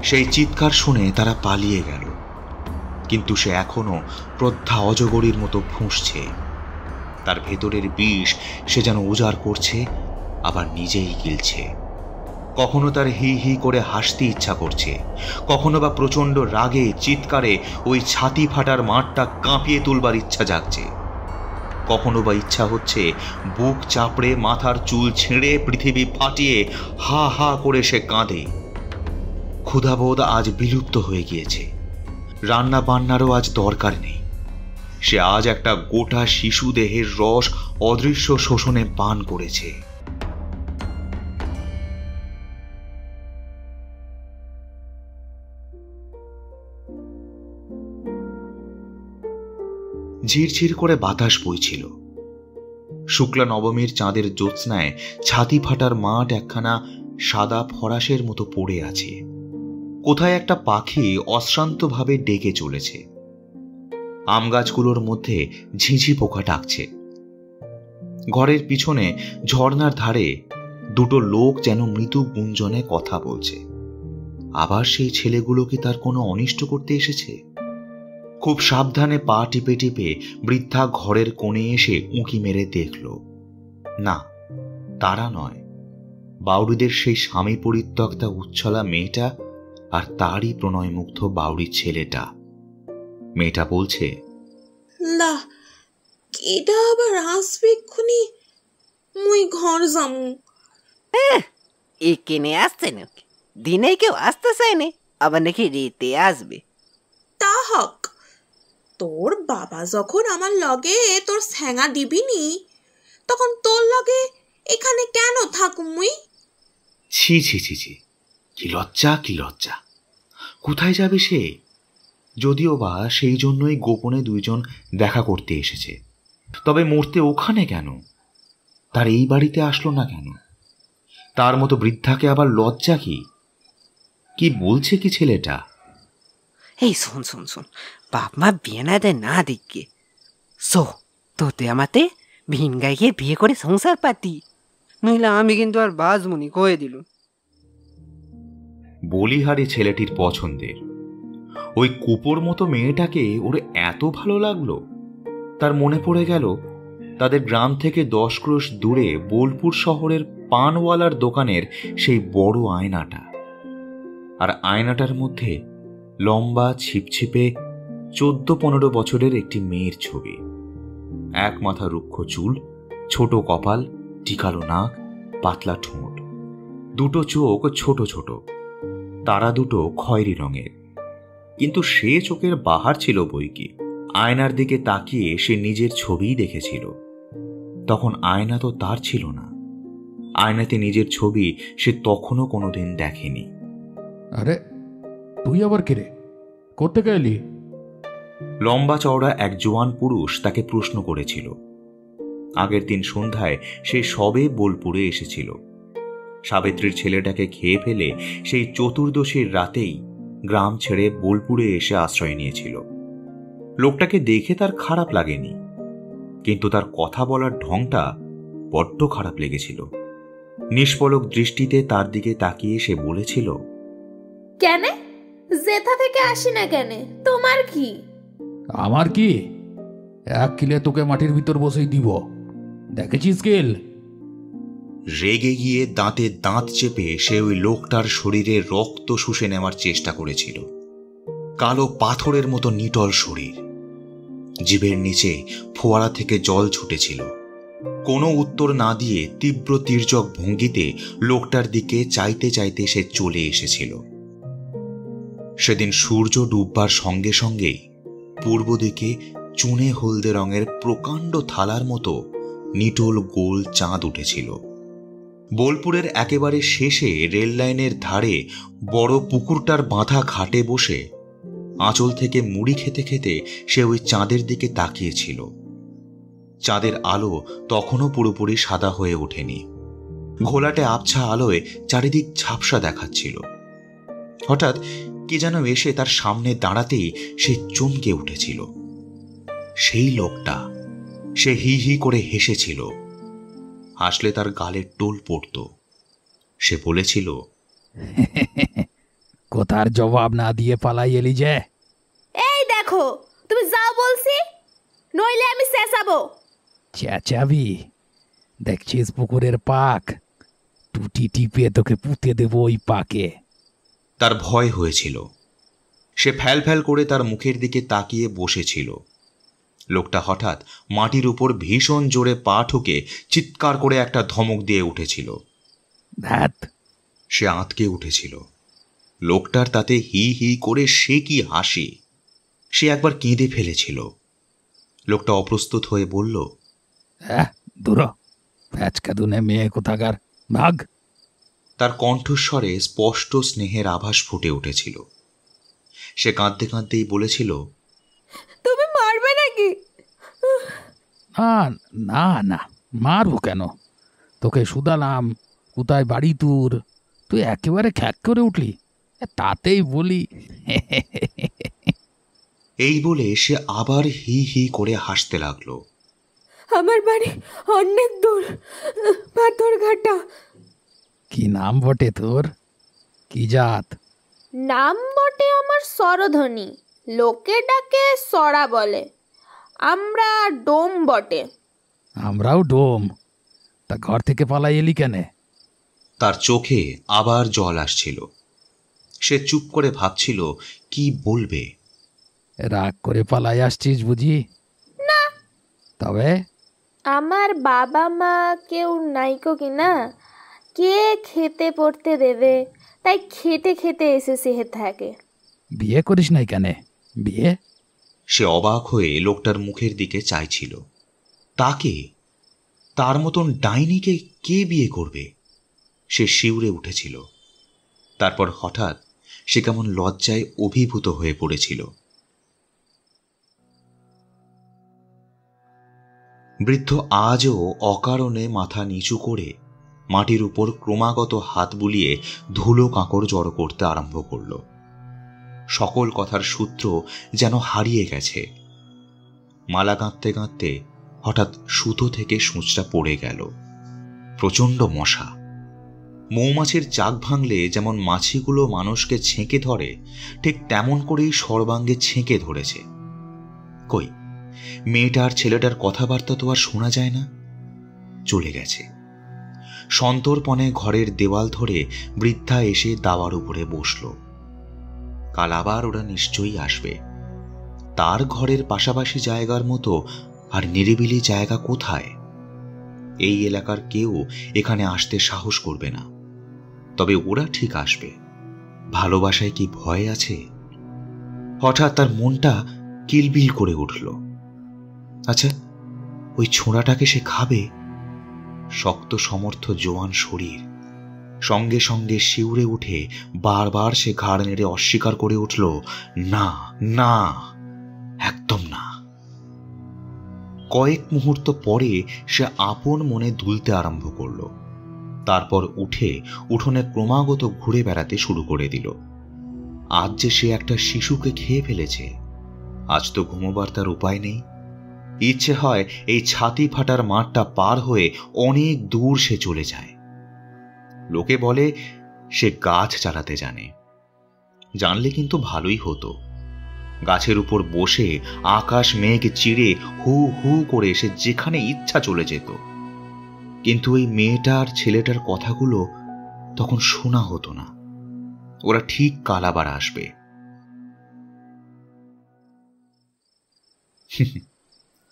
সেই চিৎকার শুনে তারা পালিয়ে গেল, কিন্তু সে এখনো প্রদ্ধা অজগরীর মতো ফুঁসছে। তার ভেতরের বিষ সে যেন উজাড় করছে, আবার নিজেই গিলছে। কখনো তার হি হি করে হাসতে ইচ্ছা করছে, কখনো বা প্রচণ্ড রাগে চিৎকারে ওই ছাতি ফাটার মাঠটা কাঁপিয়ে তুলবার ইচ্ছা জাগছে। কখনো বা ইচ্ছা হচ্ছে বুক চাপড়ে মাথার চুল ছেড়ে পৃথিবী ফাটিয়ে হা হা করে সে কাঁদে। ক্ষুধাবোধ আজ বিলুপ্ত হয়ে গিয়েছে, রান্না বান্নারও আজ দরকার নেই। সে আজ একটা গোটা শিশু দেহের রস অদৃশ্য শোষণে পান করেছে। ঝিরঝির করে বাতাস বইছিল। শুক্লা নবমীর চাঁদের জ্যোৎস্নায় ছাতি ফাটার মাঠ একখানা সাদা ফরাসের মতো পড়ে আছে। কোথায় একটা পাখি অশ্রান্তভাবে ডেকে চলেছে। আম গাছগুলোর মধ্যে ঝিঁঝি পোকা ডাকছে। ঘরের পিছনে ঝর্ণার ধারে দুটো লোক যেন মৃদু গুঞ্জনে কথা বলছে। আবার সেই ছেলেগুলো কি তার কোনো অনিষ্ট করতে এসেছে? খুব সাবধানে পা টিপে টিপে বৃদ্ধা ঘরের কোণে এসে উঁকি মেরে দেখল, না, তারা নয়, বাউরিদের সেই স্বামী পরিত্যক্তা উচ্ছলা মেয়েটা আর তারই প্রণয়মুগ্ধ বাউরির ছেলেটা। মেয়েটা বলছে, না, কেডা আবার আসবে এক্ষুনি, মুই ঘর যামু। এ কেনে আসছে নাকি? দিনে কেউ আসতে চায়নি, আবার নাকি রেতে আসবে। তা হক, তোর বাবা যখন আমার লগে তোর স্যাঙা দিবিনি, তখন তোর লগে এখানে কেন থাকুম মুই? ছি ছি ছি ছি, কি লজ্জা, কি লজ্জা! কোথায় যাবে সে? যদিও বা সেই জন্যই গোপনে দুইজন দেখা করতে এসেছে, তবে মরতে ওখানে কেন? তার এই বাড়িতে আসলো না কেন? তার মতো বৃদ্ধাকে আবার লজ্জা কি? কি বলছে কি ছেলেটা? এই শোন শোন শোন, বাপ মা বিয়ে না দেয় না দিকে সো তোতে আমাতে ভিন গাইকে বিয়ে করে সংসার পাতি, নইলে আমি কিন্তু আর বাজমুনি কয়ে দিল। বলিহারি ছেলেটির পছন্দের ওই কুপোর মতো মেয়েটাকে ওর এত ভালো লাগলো। তার মনে পড়ে গেল তাদের গ্রাম থেকে 10 ক্রোশ দূরে বোলপুর শহরের পানওয়ালার দোকানের সেই বড় আয়নাটা, আর আয়নাটার মধ্যে লম্বা ছিপছিপে 14-15 বছরের একটি মেয়ের ছবি। এক মাথা রুক্ষ চুল, ছোট কপাল, টিকালো নাক, পাতলা ঠোঁট, দুটো চোখ ছোট ছোট, তারা দুটো খয়েরি রঙের। কিন্তু সে চোখের বাহার ছিল বই কি। আয়নার দিকে তাকিয়ে সে নিজের ছবিই দেখেছিল। তখন আয়না তো তার ছিল না, আয়নাতে নিজের ছবি সে তখনও কোনোদিন দেখেনি। আরে তুই আবার কে রে, কোত্থেকে এলি? লম্বা চওড়া এক জোয়ান পুরুষ তাকে প্রশ্ন করেছিল। আগের দিন সন্ধ্যায় সে সবে বোলপুরে এসেছিল। সাবিত্রীর ছেলেটাকে খেয়ে ফেলে সেই চতুর্দশীর রাতেই গ্রাম ছেড়ে বোলপুরে এসে আশ্রয় নিয়েছিল। লোকটাকে দেখে তার খারাপ লাগেনি, কিন্তু তার কথা বলার ঢংটা বড্ড খারাপ লেগেছিল। নিষ্পলক দৃষ্টিতে তার দিকে তাকিয়ে সে বলেছিল, কেন জেঠা থেকে আসি না কেন, তোমার কি? আমার কি? 1 কিলে তোকে মাটির ভিতর বসেই দিব, দেখেছিস কেল? রেগে গিয়ে দাঁতে দাঁত চেপে সে ওই লোকটার শরীরে রক্ত শুষে নেওয়ার চেষ্টা করেছিল। কালো পাথরের মতো নিটল শরীর, জিভের নিচে ফোয়ারা থেকে জল ছুটেছিল। কোনো উত্তর না দিয়ে তীব্র তির্যক ভঙ্গিতে লোকটার দিকে চাইতে চাইতে সে চলে এসেছিল। সেদিন সূর্য ডুববার সঙ্গে সঙ্গেই পূর্ব দিকে চুনে হলদে রঙের প্রকাণ্ড থালার মতো নিটোল গোল চাঁদ উঠেছিল। বোলপুরের একেবারে শেষে রেল লাইনের ধারে বড় পুকুরটার বাঁধা ঘাটে বসে আঁচল থেকে মুড়ি খেতে খেতে সে ওই চাঁদের দিকে তাকিয়েছিল। চাঁদের আলো তখনও পুরোপুরি সাদা হয়ে ওঠেনি, ঘোলাটে আবছা আলোয় চারিদিক ঝাপসা দেখাচ্ছিল। হঠাৎ কে যেন এসে তার সামনে দাঁড়াতেই সে চমকে উঠেছিল। সেই লোকটা, সে হি হি করে হেসেছিল। হাসলে তার গালে টোল পড়ত। সে বলেছিল, কথার জবাব না দিয়ে পালাই এলি যে? এই দেখো, তুমি যাও বলছি, নইলে আমি চেঁচাবো। চেঁচাবি? দেখছিস পুকুরের পাক, টুটি টিপে তোকে পুঁতে দেবো ওই পাকে। তার ভয় হয়েছিল। সে ফ্যাল ফ্যাল করে তার মুখের দিকে তাকিয়ে বসেছিল। লোকটা হঠাৎ মাটির উপর ভীষণ জোরে পা ঠুকে চিৎকার করে একটা ধমক দিয়ে উঠেছিল। ধ্যাত! সে আঁতকে উঠেছিল। লোকটার তাতে হি হি করে সে কি হাসি! সে একবার কেঁদে ফেলেছিল। লোকটা অপ্রস্তুত হয়ে বলল, দূর প্যাচকা দুনে মেয়ে কোথাকার, ভাগ! তার কণ্ঠস্বরে স্পষ্ট স্নেহের আভাস ফুটে উঠেছিল। সে কাঁদতে কাঁদতেই বলেছিল, তুমি মারবে নাকি? না না, মারবো কেন? তোকে শুধালাম কোথায় বাড়ি তোর, তুই একেবারে খ্যাক করে উঠলি, তাতেই বলি। এই বলে সে আবার হি হি করে হাসতে লাগলো। আমার বাড়ি অনেক দূর, পাথরঘাটা। কি নাম বটে তোর? কি জাত? নাম বটে আমার সরধ্বনি, লোকে ডাকে সরা বলে। আমরা ডোম বটে। আমরাও ডোম। তা ঘর থেকে পালাই এলি কেনে? তার চোখে আবার জল আসছিল। সে চুপ করে ভাবছিল কি বলবে। রাগ করে পালাই আসছিস বুঝি? না। তবে আমার বাবা মা কেউ নাইকো কিনা, কে খেতে পড়তে দেবে, তাই খেতে খেতে এসেছে হে থাকে। বিয়ে করিস নাই কেনে? বিয়ে? সে অবাক হয়ে লোকটার মুখের দিকে চাইছিল। তাকে, তার মতন ডাইনিকে কে বিয়ে করবে? সে শিউরে উঠেছিল। তারপর হঠাৎ সে কেমন লজ্জায় অভিভূত হয়ে পড়েছিল। বৃদ্ধ আজও অকারণে মাথা নিচু করে মাটির উপর ক্রমাগত হাত বুলিয়ে ধুলো কাঁকড় জড়ো করতে আরম্ভ করল। সকল কথার সূত্র যেন হারিয়ে গেছে। মালা গাঁথতে গাঁথতে হঠাৎ সুতো থেকে সূঁচটা পড়ে গেল। প্রচণ্ড মশা। মৌমাছির চাক ভাঙলে যেমন মাছিগুলো মানুষকে ছেঁকে ধরে, ঠিক তেমন করেই সর্বাঙ্গে ছেঁকে ধরেছে। কই, মেয়েটার ছেলেটার কথাবার্তা তো আর শোনা যায় না। চলে গেছে। সন্তর্পণে ঘরের দেওয়াল ধরে বৃদ্ধা এসে দাওয়ার উপরে বসল। কাল আবার ওরা নিশ্চয়ই আসবে। তার ঘরের পাশাপাশি জায়গার মতো আর নিরিবিলি জায়গা কোথায়? এই এলাকার কেউ এখানে আসতে সাহস করবে না। তবে ওরা ঠিক আসবে। ভালোবাসায় কি ভয় আছে? হঠাৎ তার মনটা কিলবিল করে উঠল। আচ্ছা, ওই ছোঁড়াটাকে সে খাবে? শক্ত সমর্থ জোয়ান শরীর। সঙ্গে সঙ্গে শিউরে উঠে বারবার সে ঘাড় নেড়ে অস্বীকার করে উঠল, না না, একদম না। কয়েক মুহূর্ত পরে সে আপন মনে দুলতে আরম্ভ করল। তারপর উঠে উঠোনে ক্রমাগত ঘুরে বেড়াতে শুরু করে দিল। আজ যে সে একটা শিশুকে খেয়ে ফেলেছে, আজ তো ঘুমোবার তার উপায় নেই। ইচ্ছে হয় এই ছাতি ফাটার মাঠটা পার হয়ে অনেক দূর সে চলে যায়। লোকে বলে সে গাছ চালাতে জানে। জানলে কিন্তু ভালোই হতো। গাছের উপর বসে আকাশ মেঘ চিড়ে হু হু করে সে যেখানে ইচ্ছা চলে যেত। কিন্তু ওই মেয়েটার ছেলেটার কথাগুলো তখন শোনা হতো না। ওরা ঠিক কাল আবার আসবে।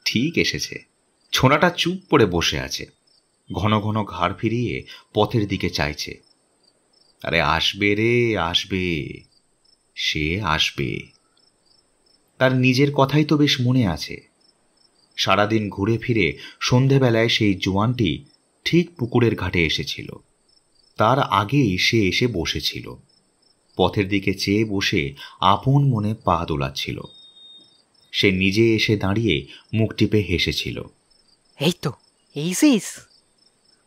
ঠিক এসেছে। ছোনাটা চুপ করে বসে আছে। ঘন ঘন ঘাড় ফিরিয়ে পথের দিকে চাইছে। আরে আসবে রে, আসবে, সে আসবে। তার নিজের কথাই তো বেশ মনে আছে। সারাদিন ঘুরে ফিরে সন্ধেবেলায় সেই জোয়ানটি ঠিক পুকুরের ঘাটে এসেছিল। তার আগেই সে এসে বসেছিল। পথের দিকে চেয়ে বসে আপন মনে পা দোলাচ্ছিল। সে নিজে এসে দাঁড়িয়ে মুখ টিপে হেসেছিল। এই তো এইছিস?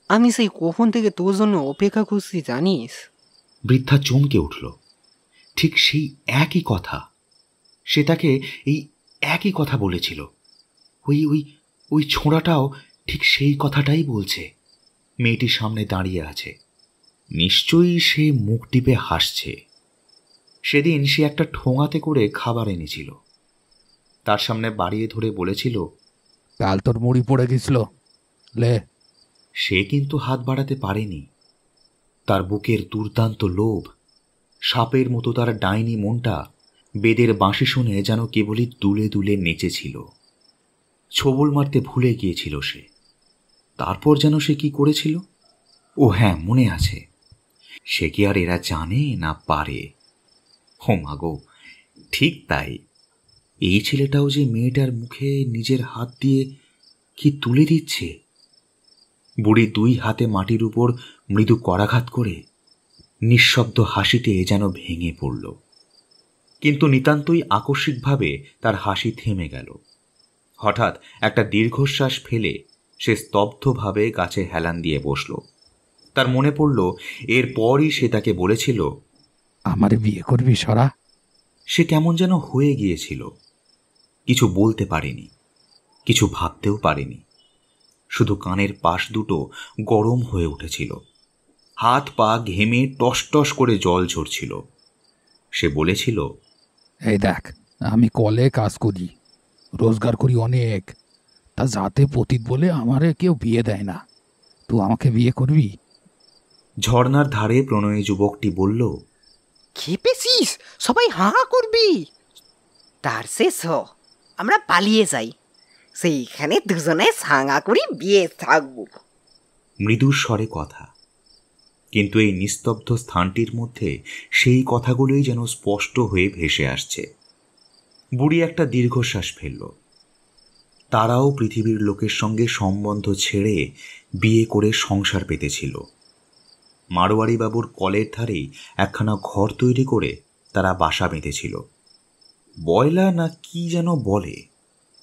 আমি সেই কখন থেকে তোর জন্য অপেক্ষা করছি জানিস? বৃদ্ধা চমকে উঠল। ঠিক সেই একই কথা। সে তাকে এই একই কথা বলেছিল। ওই ওই ওই ছোঁড়াটাও ঠিক সেই কথাটাই বলছে। মেয়েটির সামনে দাঁড়িয়ে আছে। নিশ্চয়ই সে মুখ টিপে হাসছে। সেদিন সে একটা ঠোঙাতে করে খাবার এনেছিল। তার সামনে বাড়িয়ে ধরে বলেছিল, কাল তোর মুড়ি পড়ে গেছিল, লে। সে কিন্তু হাত বাড়াতে পারেনি। তার বুকের দুর্দান্ত লোভ, সাপের মতো তার ডাইনি মনটা বেদের বাঁশি শুনে যেন কেবলই দুলে দুলে নেচেছিল। ছোবল মারতে ভুলে গিয়েছিল সে। তারপর যেন সে কি করেছিল? ও হ্যাঁ, মনে আছে। সে কি আর এরা জানে না পারে? ও মাগো, ঠিক তাই। এই ছেলেটাও যে মেয়েটার মুখে নিজের হাত দিয়ে কি তুলে দিচ্ছে। বুড়ি দুই হাতে মাটির উপর মৃদু করাঘাত করে নিঃশব্দ হাসিতে যেন ভেঙে পড়ল। কিন্তু নিতান্তই আকস্মিকভাবে তার হাসি থেমে গেল। হঠাৎ একটা দীর্ঘশ্বাস ফেলে সে স্তব্ধভাবে গাছে হেলান দিয়ে বসল। তার মনে পড়ল এরপরই সে তাকে বলেছিল, আমার বিয়ে করবি সরা? সে কেমন যেন হয়ে গিয়েছিল। কিছু বলতে পারেনি, কিছু ভাবতেও পারেনি। শুধু কানের পাশ দুটো গরম হয়ে উঠেছিল, হাত পা ঘেমে টস টস করে জল ঝরছিল। সে বলেছিল, এই দেখ, আমি কলে কাজ করি, রোজগার করি অনেক, তা যাতে পতিত বলে আমারে কেউ বিয়ে দেয় না। তুই আমাকে বিয়ে করবি? ঝর্ণার ধারে প্রণয়ী যুবকটি বলল, খেপেছিস? সবাই হাঁ করবি। তার শেষ আমরা পালিয়ে যাই, সেইখানে দুজনে সাঙা করি বিয়ে থাকবো। মৃদুর স্বরে কথা, কিন্তু এই নিস্তব্ধ স্থানটির মধ্যে সেই কথাগুলোই যেন স্পষ্ট হয়ে ভেসে আসছে। বুড়ি একটা দীর্ঘশ্বাস ফেলল। তারাও পৃথিবীর লোকের সঙ্গে সম্বন্ধ ছেড়ে বিয়ে করে সংসার পেতেছিল। মারোয়ারি বাবুর কলের ধারেই একখানা ঘর তৈরি করে তারা বাসা বেঁধেছিল। বয়লা না কি যেন বলে,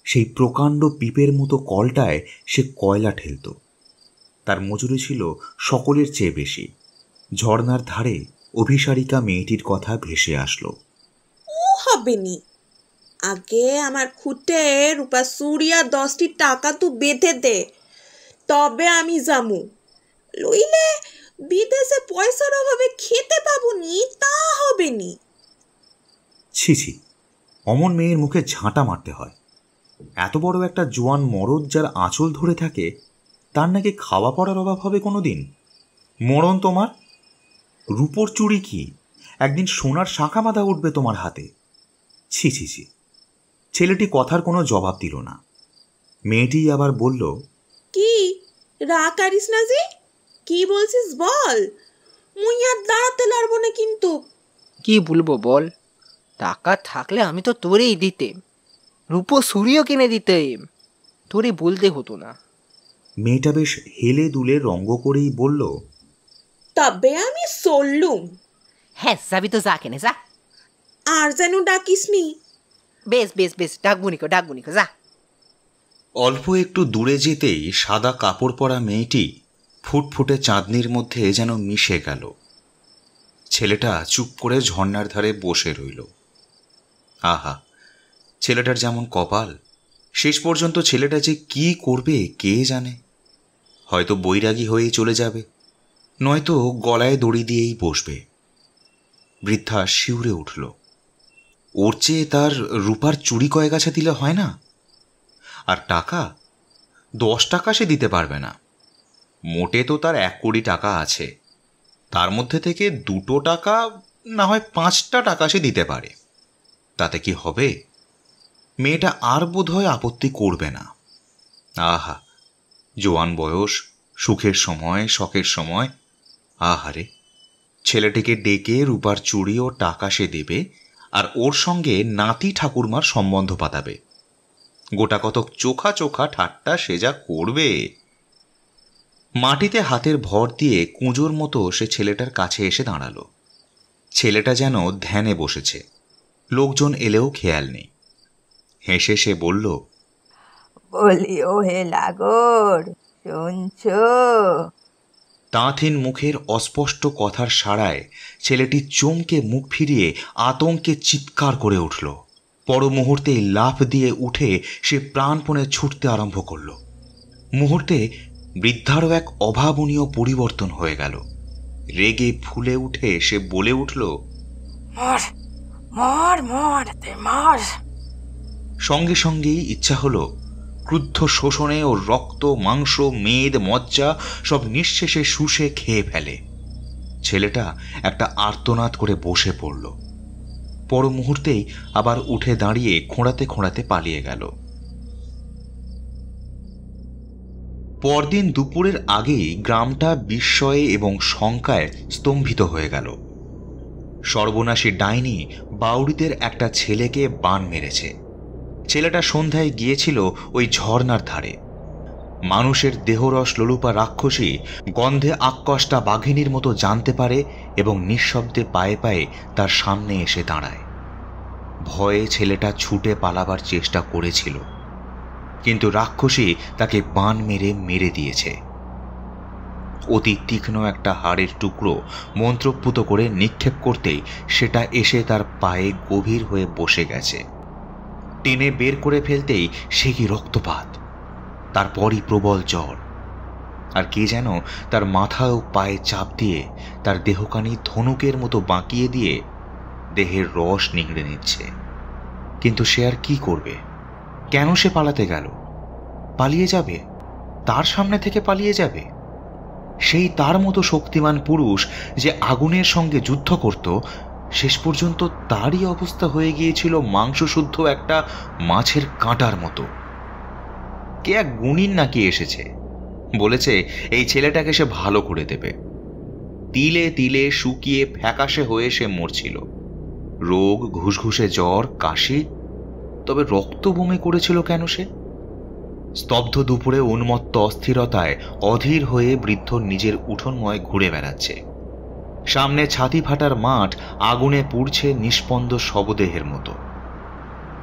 সেই প্রকাণ্ড পিপের মতো কলটায় সে কয়লা ঠেলত। তার মজুরি ছিল সকলের চেয়ে বেশি। ঝর্ণার ধারে অভিসারিকা মেয়েটির কথা ভেসে আসলো। ও হবে নি, আগে আমার খুঁটে রূপা সুরিয়া 10টি টাকা তু বেঁধে দে, তবে আমি যামু। লইলে বিদেশে পয়সার অভাবে খেতে পাবো নি, তা হবে নি। ছি ছি, অমন মেয়ের মুখে ঝাঁটা মারতে হয়। এত বড় একটা জোয়ান মরদ যার আঁচল ধরে থাকে, তার নাকি খাওয়া পড়ার অভাব হবে কোনো দিন? মরণ তোমার! রূপোর চুড়ি কি একদিন সোনার শাঁখা বাঁধা উঠবে তোমার হাতে? ছি ছি ছি। ছেলেটি কথার কোনো জবাব দিল না। মেয়েটি আবার বলল, কি রাগ করিস না জি, কি বলছিস বল, মুই আর দাঁড়াতে পারবো না কিন্তু। কি বলবো বল, টাকা থাকলে আমি তো তোরেই দিতেম, রূপো সুরিও কিনে দিতেম, তোরে বলতে হতো না। মেয়েটা বেশ হেলে দুলে রঙ্গ করেই বলল, তবে আমি চললুম। হ্যাঁ যাবি তো, যা কেনে যা। আর যেন ডাকিস নি। বেশ বেশ বেশ, ডাকবুনিকো ডাকবুনিকো, যা। অল্প একটু দূরে যেতেই সাদা কাপড় পরা মেয়েটি ফুটফুটে চাঁদনির মধ্যে যেন মিশে গেল। ছেলেটা চুপ করে ঝর্ণার ধারে বসে রইল। আহা, ছেলেটার যেমন কপাল, শেষ পর্যন্ত ছেলেটা যে কি করবে কে জানে। হয়তো বৈরাগী হয়েই চলে যাবে, নয়তো গলায় দড়ি দিয়েই বসবে। বৃদ্ধা শিউরে উঠল। ওর চেয়ে তার রূপার চুড়ি কয়েক আছা দিলে হয় না? আর টাকা 10 টাকা সে দিতে পারবে না। মোটে তো তার 1 কোটি টাকা আছে, তার মধ্যে থেকে 2 টাকা না হয় 5টা টাকা সে দিতে পারে। তাতে কি হবে? মেয়েটা আর বোধহয় আপত্তি করবে না। আহা, জোয়ান বয়স, সুখের সময়, শখের সময়। আহারে, ছেলেটিকে ডেকে রূপার চুড়ি ও টাকা সে দেবে, আর ওর সঙ্গে নাতি ঠাকুরমার সম্বন্ধ পাতাবে। গোটা কতক চোখা চোখা ঠাট্টা সে যা করবে। মাটিতে হাতের ভর দিয়ে কুঁজোর মতো সে ছেলেটার কাছে এসে দাঁড়ালো। ছেলেটা যেন ধ্যানে বসেছে, লোকজন এলেও খেয়াল নেই। হেসে সে বলল, বলি ও হে লাগর, শুনছো? তাঁতহীন মুখের অস্পষ্ট কথার সাড়ায় ছেলেটি চমকে মুখ ফিরিয়ে আতঙ্কে চিৎকার করে উঠল। পর মুহূর্তেই লাফ দিয়ে উঠে সে প্রাণপণে ছুটতে আরম্ভ করল। মুহূর্তে বৃদ্ধারও এক অভাবনীয় পরিবর্তন হয়ে গেল। রেগে ফুলে উঠে সে বলে উঠল, মর মর মর মর। সঙ্গে সঙ্গেই ইচ্ছা হলো ক্রুদ্ধ শোষণে ও রক্ত, মাংস, মেদ, মজ্জা সব নিঃশেষে শুষে খেয়ে ফেলে। ছেলেটা একটা আর্তনাদ করে বসে পড়ল। পর মুহূর্তেই আবার উঠে দাঁড়িয়ে খোঁড়াতে খোঁড়াতে পালিয়ে গেল। পরদিন দুপুরের আগেই গ্রামটা বিস্ময়ে এবং শঙ্কায় স্তম্ভিত হয়ে গেল। সর্বনাশী ডাইনি বাউড়িদের একটা ছেলেকে বান মেরেছে। ছেলেটা সন্ধ্যায় গিয়েছিল ওই ঝর্ণার ধারে। মানুষের দেহরস লোলুপা রাক্ষসী গন্ধে আক্কষ্টা বাঘিনীর মতো জানতে পারে এবং নিঃশব্দে পায়ে পায়ে তার সামনে এসে দাঁড়ায়। ভয়ে ছেলেটা ছুটে পালাবার চেষ্টা করেছিল, কিন্তু রাক্ষসী তাকে বান মেরে মেরে দিয়েছে। অতি তীক্ষ্ণ একটা হাড়ের টুকরো মন্ত্রপুত করে নিক্ষেপ করতেই সেটা এসে তার পায়ে গভীর হয়ে বসে গেছে। টেনে বের করে ফেলতেই সে কি রক্তপাত, তারপরই প্রবল জ্বর, আর কে যেন তার মাথা ও পায়ে চাপ দিয়ে তার দেহখানি ধনুকের মতো বাঁকিয়ে দিয়ে দেহের রস নিংড়ে নিচ্ছে। কিন্তু সে আর কি করবে? কেন সে পালাতে গেল? পালিয়ে যাবে? তার সামনে থেকে পালিয়ে যাবে? সেই তার মতো শক্তিমান পুরুষ যে আগুনের সঙ্গে যুদ্ধ করত, শেষ পর্যন্ত তারই অবস্থা হয়ে গিয়েছিল মাংসশুদ্ধ একটা মাছের কাঁটার মতো। কে এক গুণিন নাকি এসেছে, বলেছে এই ছেলেটাকে সে ভালো করে দেবে। তিলে তিলে শুকিয়ে ফ্যাকাশে হয়ে সে মরছিল। রোগ, ঘুষঘুষে জ্বর, কাশি, তবে রক্ত বমি করেছিল কেন সে? স্তব্ধ দুপুরে উন্মত্ত অস্থিরতায় অধীর হয়ে বৃদ্ধ নিজের উঠোনময় ঘুরে বেড়াচ্ছে। সামনে ছাতি ফাটার মাঠ আগুনে পুড়ছে নিষ্পন্দ শবদেহের মতো।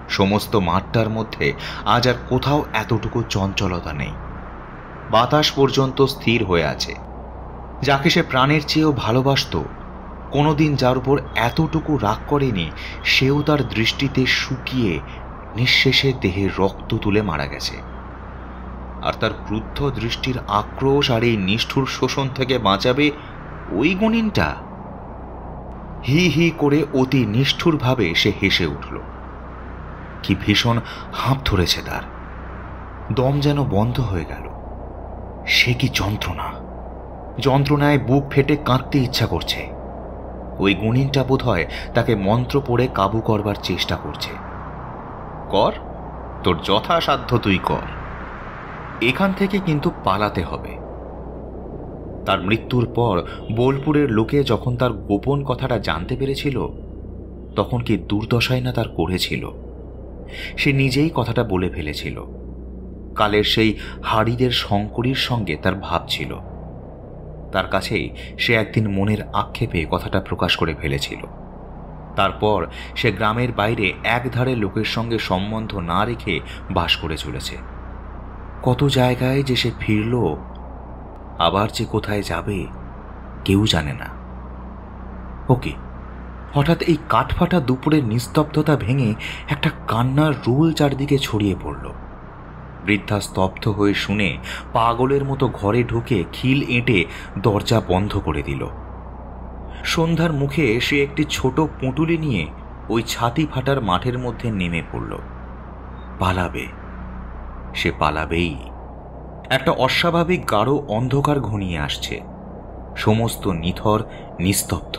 সমস্ত মাঠটার মধ্যে আজ আর কোথাও এতটুকু চঞ্চলতা নেই। বাতাস পর্যন্ত স্থির হয়ে আছে। যাকে সে প্রাণের চেয়েও ভালোবাসত, কোনোদিন যার উপর এতটুকু রাগ করেনি, সেও তার দৃষ্টিতে শুকিয়ে নিঃশেষে দেহে রক্ত তুলে মারা গেছে। আর তার ক্রুদ্ধ দৃষ্টির আক্রোশ আর এই নিষ্ঠুর শোষণ থেকে বাঁচাবে ওই গুণিনটা? হি হি করে অতি নিষ্ঠুরভাবে সে হেসে উঠল। কি ভীষণ হাঁপ ধরেছে তার, দম যেন বন্ধ হয়ে গেল। সে কি যন্ত্রণা! যন্ত্রণায় বুক ফেটে কাঁদতে ইচ্ছা করছে। ওই গুণিনটা বোধ হয় তাকে মন্ত্র পড়ে কাবু করবার চেষ্টা করছে। কর, তোর যথাসাধ্য তুই কর, এখান থেকে কিন্তু পালাতে হবে। তার মৃত্যুর পর বোলপুরের লোকে যখন তার গোপন কথাটা জানতে পেরেছিল, তখন কি দুর্দশাই না তার করেছিল। সে নিজেই কথাটা বলে ফেলেছিল। কালের সেই হাড়িদের শঙ্করীর সঙ্গে তার ভাব ছিল। তার কাছেই সে একদিন মনের আক্ষেপে কথাটা প্রকাশ করে ফেলেছিল। তারপর সে গ্রামের বাইরে একধারে লোকের সঙ্গে সম্বন্ধ না রেখে বাস করে চলেছে। কত জায়গায় যে সে ফিরল, আবার যে কোথায় যাবে কেউ জানে না। ওকে, হঠাৎ এই কাঠফাটা দুপুরের নিস্তব্ধতা ভেঙে একটা কান্নার রোল চারদিকে ছড়িয়ে পড়ল। বৃদ্ধা স্তব্ধ হয়ে শুনে পাগলের মতো ঘরে ঢুকে খিল এঁটে দরজা বন্ধ করে দিল। সন্ধ্যার মুখে সে একটি ছোট পুঁটুলি নিয়ে ওই ছাতি ফাটার মাঠের মধ্যে নেমে পড়ল। পালাবে, সে পালাবেই। একটা অস্বাভাবিক গাঢ় অন্ধকার ঘনিয়ে আসছে, সমস্ত নিথর, নিস্তব্ধ।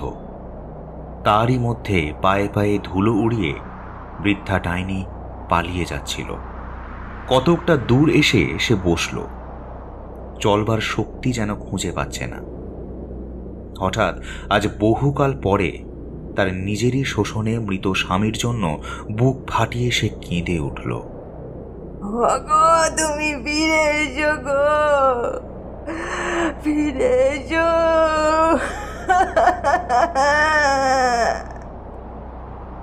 তারই মধ্যে পায়ে পায়ে ধুলো উড়িয়ে বৃদ্ধা ডাইনি পালিয়ে যাচ্ছিল। কতকটা দূর এসে সে বসল। চলবার শক্তি যেন খুঁজে পাচ্ছে না। হঠাৎ আজ বহুকাল পরে তার নিজেরই শোষণে মৃত স্বামীর জন্য বুক ফাটিয়ে সে কেঁদে উঠল। গো, তুমি ফিরে এসো গো, ফিরে এসো।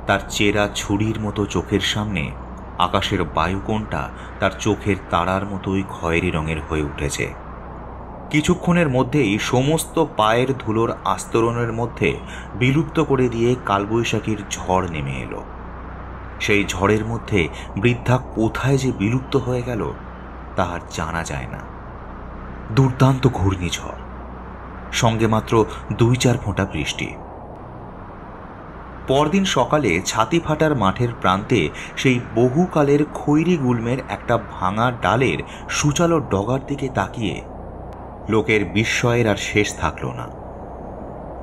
তার চেরা ছুরির মতো চোখের সামনে আকাশের বায়ুকোণটা তার চোখের তারার মতোই খয়েরি রঙের হয়ে উঠেছে। কিছুক্ষণের মধ্যেই সমস্ত পায়ের ধুলোর আস্তরণের মধ্যে বিলুপ্ত করে দিয়ে কালবৈশাখীর ঝড় নেমে এলো। সেই ঝড়ের মধ্যে বৃদ্ধা কোথায় যে বিলুপ্ত হয়ে গেল তার জানা যায় না। দুর্দান্ত ঘূর্ণিঝড়, সঙ্গে মাত্র 2-4 ফোঁটা বৃষ্টি। পরদিন সকালে ছাতি ফাটার মাঠের প্রান্তে সেই বহুকালের খৈরি গুল্মের একটা ভাঙা ডালের সূচালো ডগার দিকে তাকিয়ে লোকের বিস্ময়ের আর শেষ থাকল না।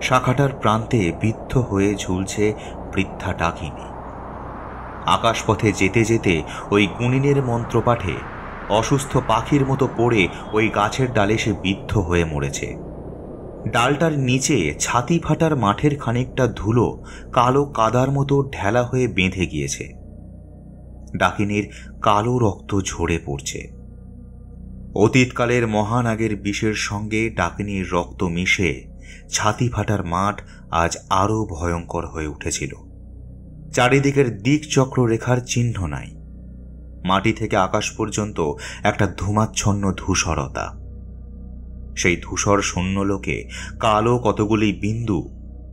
শাখাটার প্রান্তে বিদ্ধ হয়ে ঝুলছে বৃদ্ধা ডাকিনী। আকাশপথে যেতে যেতে ওই গুণিনের মন্ত্রপাঠে অসুস্থ পাখির মতো পড়ে ওই গাছের ডালে সে বিদ্ধ হয়ে মরেছে। ডালটার নিচে ছাতি ফাটার মাঠের খানিকটা ধুলো কালো কাদার মতো ঢেলা হয়ে বেঁধে গিয়েছে। ডাকিনীর কালো রক্ত ঝরে পড়ছে। অতীতকালের মহানাগের বিষের সঙ্গে ডাকিনীর রক্ত মিশে ছাতি ফাটার মাঠ আজ আরো ভয়ঙ্কর হয়ে উঠেছিল। চারিদিকের দিকচক্র রেখার চিহ্ন নাই। মাটি থেকে আকাশ পর্যন্ত একটা ধূমাচ্ছন্ন ধূসরতা। সেই ধূসর শূন্যলোকে কালো কতগুলি বিন্দু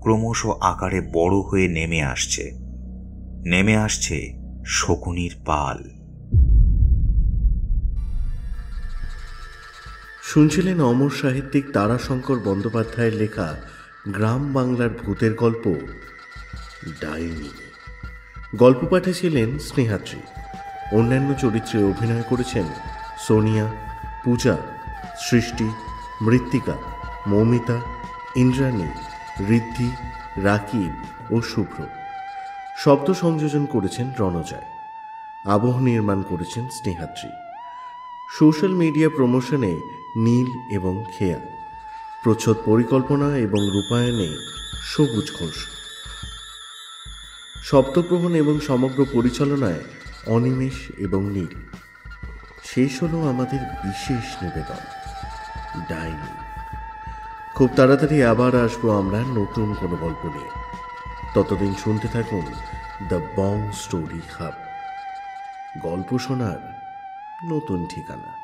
ক্রমশ আকারে বড় হয়ে নেমে আসছে শকুনির পাল। শুনছিলেন অমর সাহিত্যিক তারাশঙ্কর বন্দ্যোপাধ্যায়ের লেখা গ্রাম বাংলার ভূতের গল্প ডাইনি। গল্প পাঠে ছিলেন স্নেহাত্রী। অন্যান্য চরিত্রে অভিনয় করেছেন সোনিয়া, পূজা, সৃষ্টি, মৃত্তিকা, মৌমিতা, ইন্দ্রাণী, ঋদ্ধি, রাকিব ও শুভ্র। শব্দ সংযোজন করেছেন রণজয়। আবহ নির্মাণ করেছেন স্নেহাত্রী। সোশ্যাল মিডিয়া প্রমোশনে নীল এবং খেয়া। প্রচ্ছদ পরিকল্পনা এবং রূপায়ণে সবুজ ঘোষ। শব্দগ্রহণ এবং সমগ্র পরিচালনায় অনিমেষ এবং নীল। শেষ হলো আমাদের বিশেষ নিবেদন ডাইনি। খুব তাড়াতাড়ি আবার আসবো আমরা নতুন কোনো গল্প নিয়ে। ততদিন শুনতে থাকুন দ্য বং স্টোরি হাব, গল্প শোনার নতুন ঠিকানা।